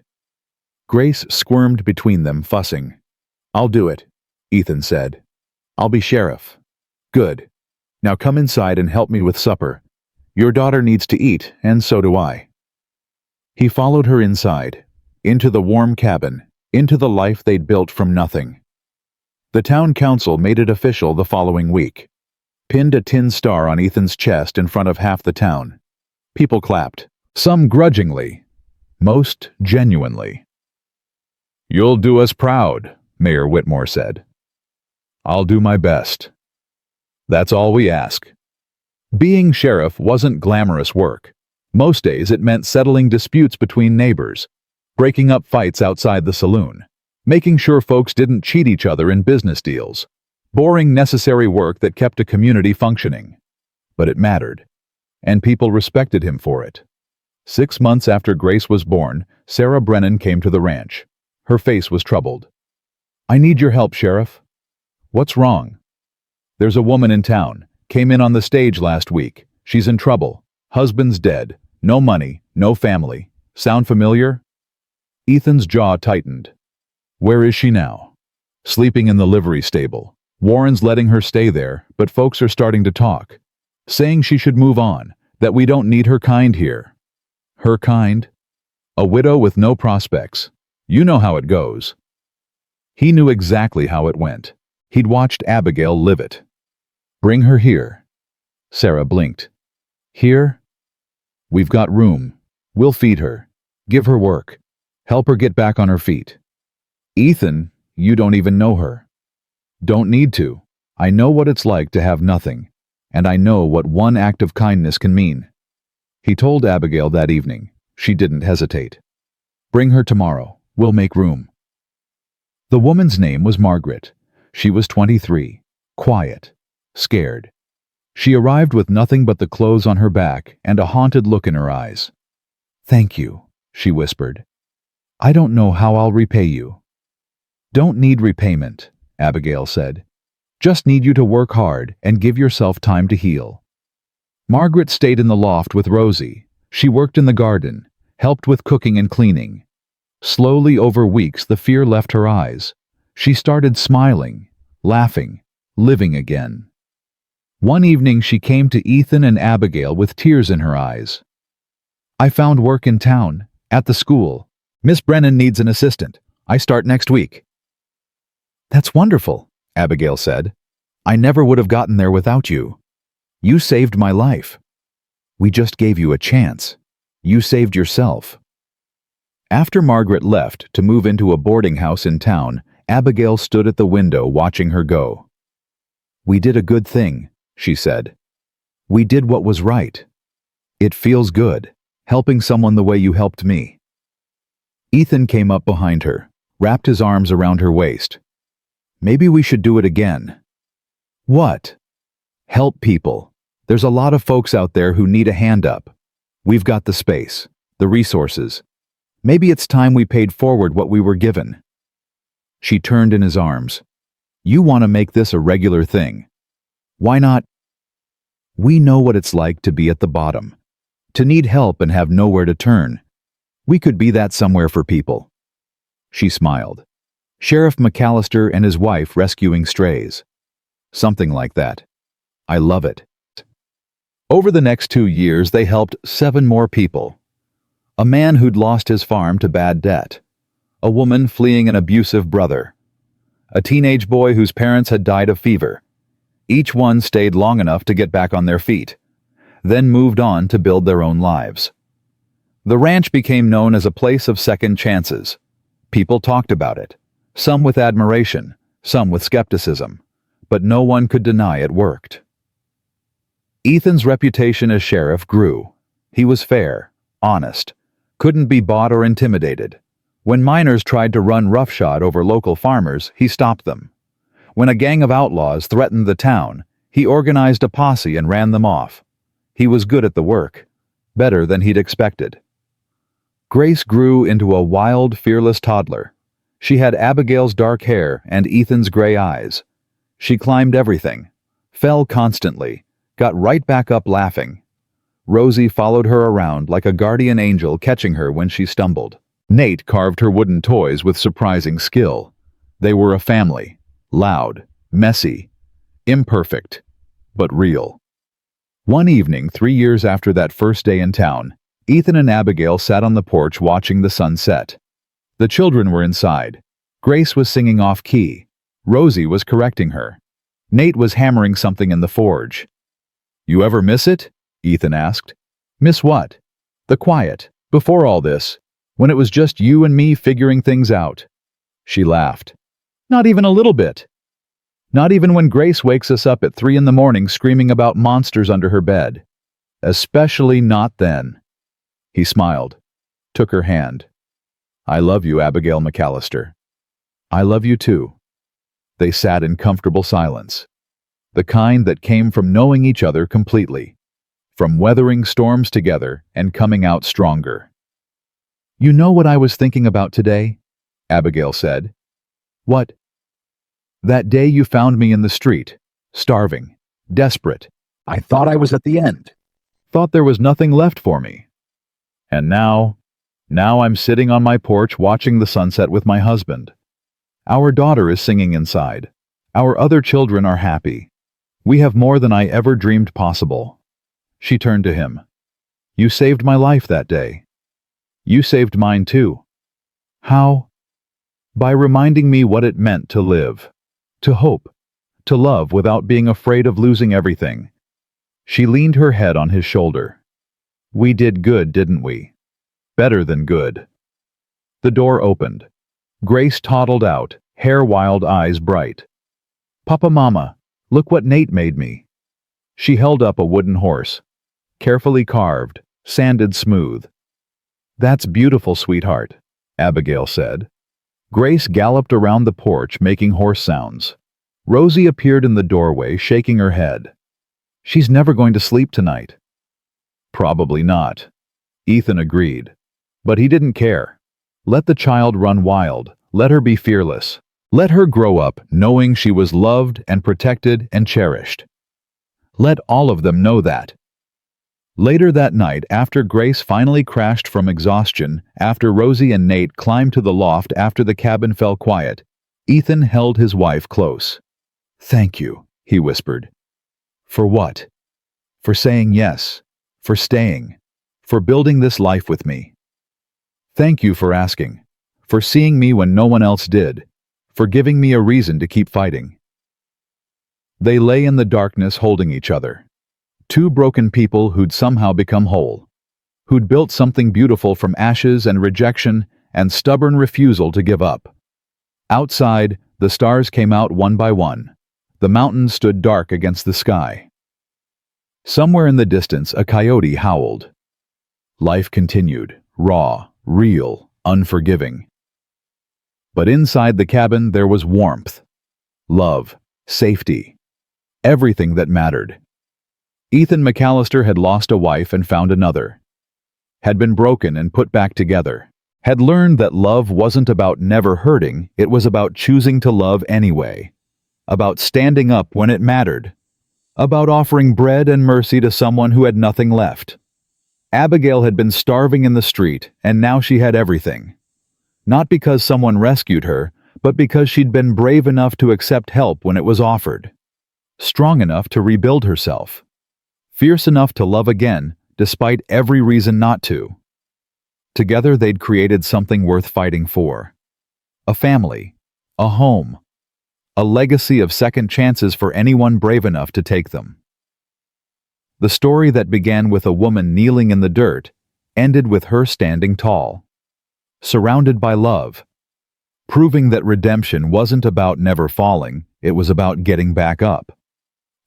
Grace squirmed between them, fussing. I'll do it, Ethan said. I'll be sheriff. Good. Now come inside and help me with supper. Your daughter needs to eat, and so do I. He followed her inside, into the warm cabin, into the life they'd built from nothing. The town council made it official the following week. Pinned a tin star on Ethan's chest in front of half the town. People clapped, some grudgingly, most genuinely. You'll do us proud, Mayor Whitmore said. I'll do my best. That's all we ask. Being sheriff wasn't glamorous work. Most days it meant settling disputes between neighbors, breaking up fights outside the saloon, making sure folks didn't cheat each other in business deals, boring necessary work that kept a community functioning. But it mattered, and people respected him for it. 6 months after Grace was born, Sarah Brennan came to the ranch. Her face was troubled. I need your help, Sheriff. What's wrong? There's a woman in town. Came in on the stage last week. She's in trouble. Husband's dead. No money. No family. Sound familiar? Ethan's jaw tightened. Where is she now? Sleeping in the livery stable. Warren's letting her stay there, but folks are starting to talk. Saying she should move on, that we don't need her kind here. Her kind? A widow with no prospects. You know how it goes. He knew exactly how it went. He'd watched Abigail live it. Bring her here. Sarah blinked. Here? We've got room. We'll feed her. Give her work. Help her get back on her feet. Ethan, you don't even know her. Don't need to. I know what it's like to have nothing, and I know what one act of kindness can mean. He told Abigail that evening. She didn't hesitate. Bring her tomorrow. We'll make room. The woman's name was Margaret. She was 23, quiet, scared. She arrived with nothing but the clothes on her back and a haunted look in her eyes. Thank you, she whispered. I don't know how I'll repay you. Don't need repayment, Abigail said. Just need you to work hard and give yourself time to heal. Margaret stayed in the loft with Rosie. She worked in the garden, helped with cooking and cleaning. Slowly over weeks, the fear left her eyes. She started smiling, laughing, living again. One evening she came to Ethan and Abigail with tears in her eyes. I found work in town, at the school. Miss Brennan needs an assistant. I start next week. That's wonderful, Abigail said. I never would have gotten there without you. You saved my life. We just gave you a chance. You saved yourself. After Margaret left to move into a boarding house in town, Abigail stood at the window watching her go. We did a good thing, she said. We did what was right. It feels good, helping someone the way you helped me. Ethan came up behind her, wrapped his arms around her waist. Maybe we should do it again. What? Help people. There's a lot of folks out there who need a hand up. We've got the space, the resources. Maybe it's time we paid forward what we were given. She turned in his arms. You want to make this a regular thing. Why not? We know what it's like to be at the bottom, to need help and have nowhere to turn. We could be that somewhere for people. She smiled. Sheriff McAllister and his wife rescuing strays. Something like that. I love it. Over the next 2 years, they helped 7 more people. A man who'd lost his farm to bad debt. A woman fleeing an abusive brother. A teenage boy whose parents had died of fever. Each one stayed long enough to get back on their feet, then moved on to build their own lives. The ranch became known as a place of second chances. People talked about it, some with admiration, some with skepticism, but no one could deny it worked. Ethan's reputation as sheriff grew. He was fair, honest, couldn't be bought or intimidated. When miners tried to run roughshod over local farmers, he stopped them. When a gang of outlaws threatened the town, he organized a posse and ran them off. He was good at the work, better than he'd expected. Grace grew into a wild, fearless toddler. She had Abigail's dark hair and Ethan's gray eyes. She climbed everything, fell constantly, got right back up laughing. Rosie followed her around like a guardian angel, catching her when she stumbled. Nate carved her wooden toys with surprising skill. They were a family, loud, messy, imperfect, but real. One evening, 3 years after that first day in town, Ethan and Abigail sat on the porch watching the sun set. The children were inside. Grace was singing off-key. Rosie was correcting her. Nate was hammering something in the forge. "You ever miss it?" Ethan asked. "Miss what?" "The quiet, before all this, when it was just you and me figuring things out." She laughed. "Not even a little bit. Not even when Grace wakes us up at 3 in the morning screaming about monsters under her bed. Especially not then." He smiled, took her hand. "I love you, Abigail McAllister." "I love you too." They sat in comfortable silence, the kind that came from knowing each other completely, from weathering storms together and coming out stronger. "You know what I was thinking about today?" Abigail said. "What?" "That day you found me in the street, starving, desperate. I thought I was at the end. Thought there was nothing left for me. And now I'm sitting on my porch watching the sunset with my husband. Our daughter is singing inside. Our other children are happy. We have more than I ever dreamed possible." She turned to him. "You saved my life that day. You saved mine too." "How?" "By reminding me what it meant to live, to hope, to love without being afraid of losing everything." She leaned her head on his shoulder. "We did good, didn't we? Better than good." The door opened. Grace toddled out, hair wild, eyes bright. "Papa, Mama, look what Nate made me." She held up a wooden horse, carefully carved, sanded smooth. "That's beautiful, sweetheart," Abigail said. Grace galloped around the porch making horse sounds. Rosie appeared in the doorway shaking her head. "She's never going to sleep tonight." "Probably not," Ethan agreed. But he didn't care. Let the child run wild. Let her be fearless. Let her grow up knowing she was loved and protected and cherished. Let all of them know that. Later that night, after Grace finally crashed from exhaustion, after Rosie and Nate climbed to the loft after the cabin fell quiet, Ethan held his wife close. "Thank you," he whispered. "For what?" "For saying yes. For staying. For building this life with me. Thank you for asking. For seeing me when no one else did. For giving me a reason to keep fighting." They lay in the darkness holding each other. Two broken people who'd somehow become whole. Who'd built something beautiful from ashes and rejection and stubborn refusal to give up. Outside, the stars came out one by one. The mountains stood dark against the sky. Somewhere in the distance, a coyote howled. Life continued, raw, real, unforgiving. But inside the cabin there was warmth, love, safety, everything that mattered. Ethan McAllister had lost a wife and found another. Had been broken and put back together. Had learned that love wasn't about never hurting, it was about choosing to love anyway. About standing up when it mattered. About offering bread and mercy to someone who had nothing left. Abigail had been starving in the street, and now she had everything. Not because someone rescued her, but because she'd been brave enough to accept help when it was offered. Strong enough to rebuild herself. Fierce enough to love again, despite every reason not to. Together they'd created something worth fighting for. A family. A home. a legacy of second chances for anyone brave enough to take them. The story that began with a woman kneeling in the dirt ended with her standing tall, surrounded by love, proving that redemption wasn't about never falling, it was about getting back up,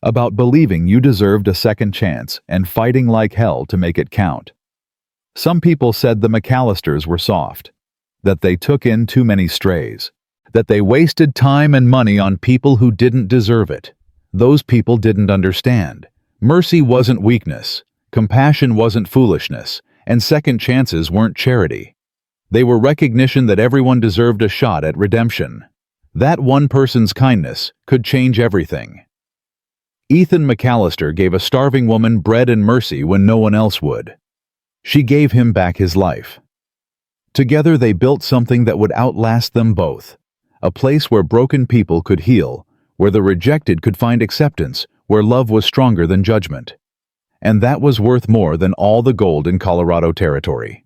about believing you deserved a second chance and fighting like hell to make it count. Some people said the McAllisters were soft, that they took in too many strays, that they wasted time and money on people who didn't deserve it. Those people didn't understand. Mercy wasn't weakness, compassion wasn't foolishness, and second chances weren't charity. They were recognition that everyone deserved a shot at redemption. That one person's kindness could change everything. Ethan McAllister gave a starving woman bread and mercy when no one else would. She gave him back his life. Together they built something that would outlast them both, a place where broken people could heal, where the rejected could find acceptance, where love was stronger than judgment. And that was worth more than all the gold in Colorado Territory.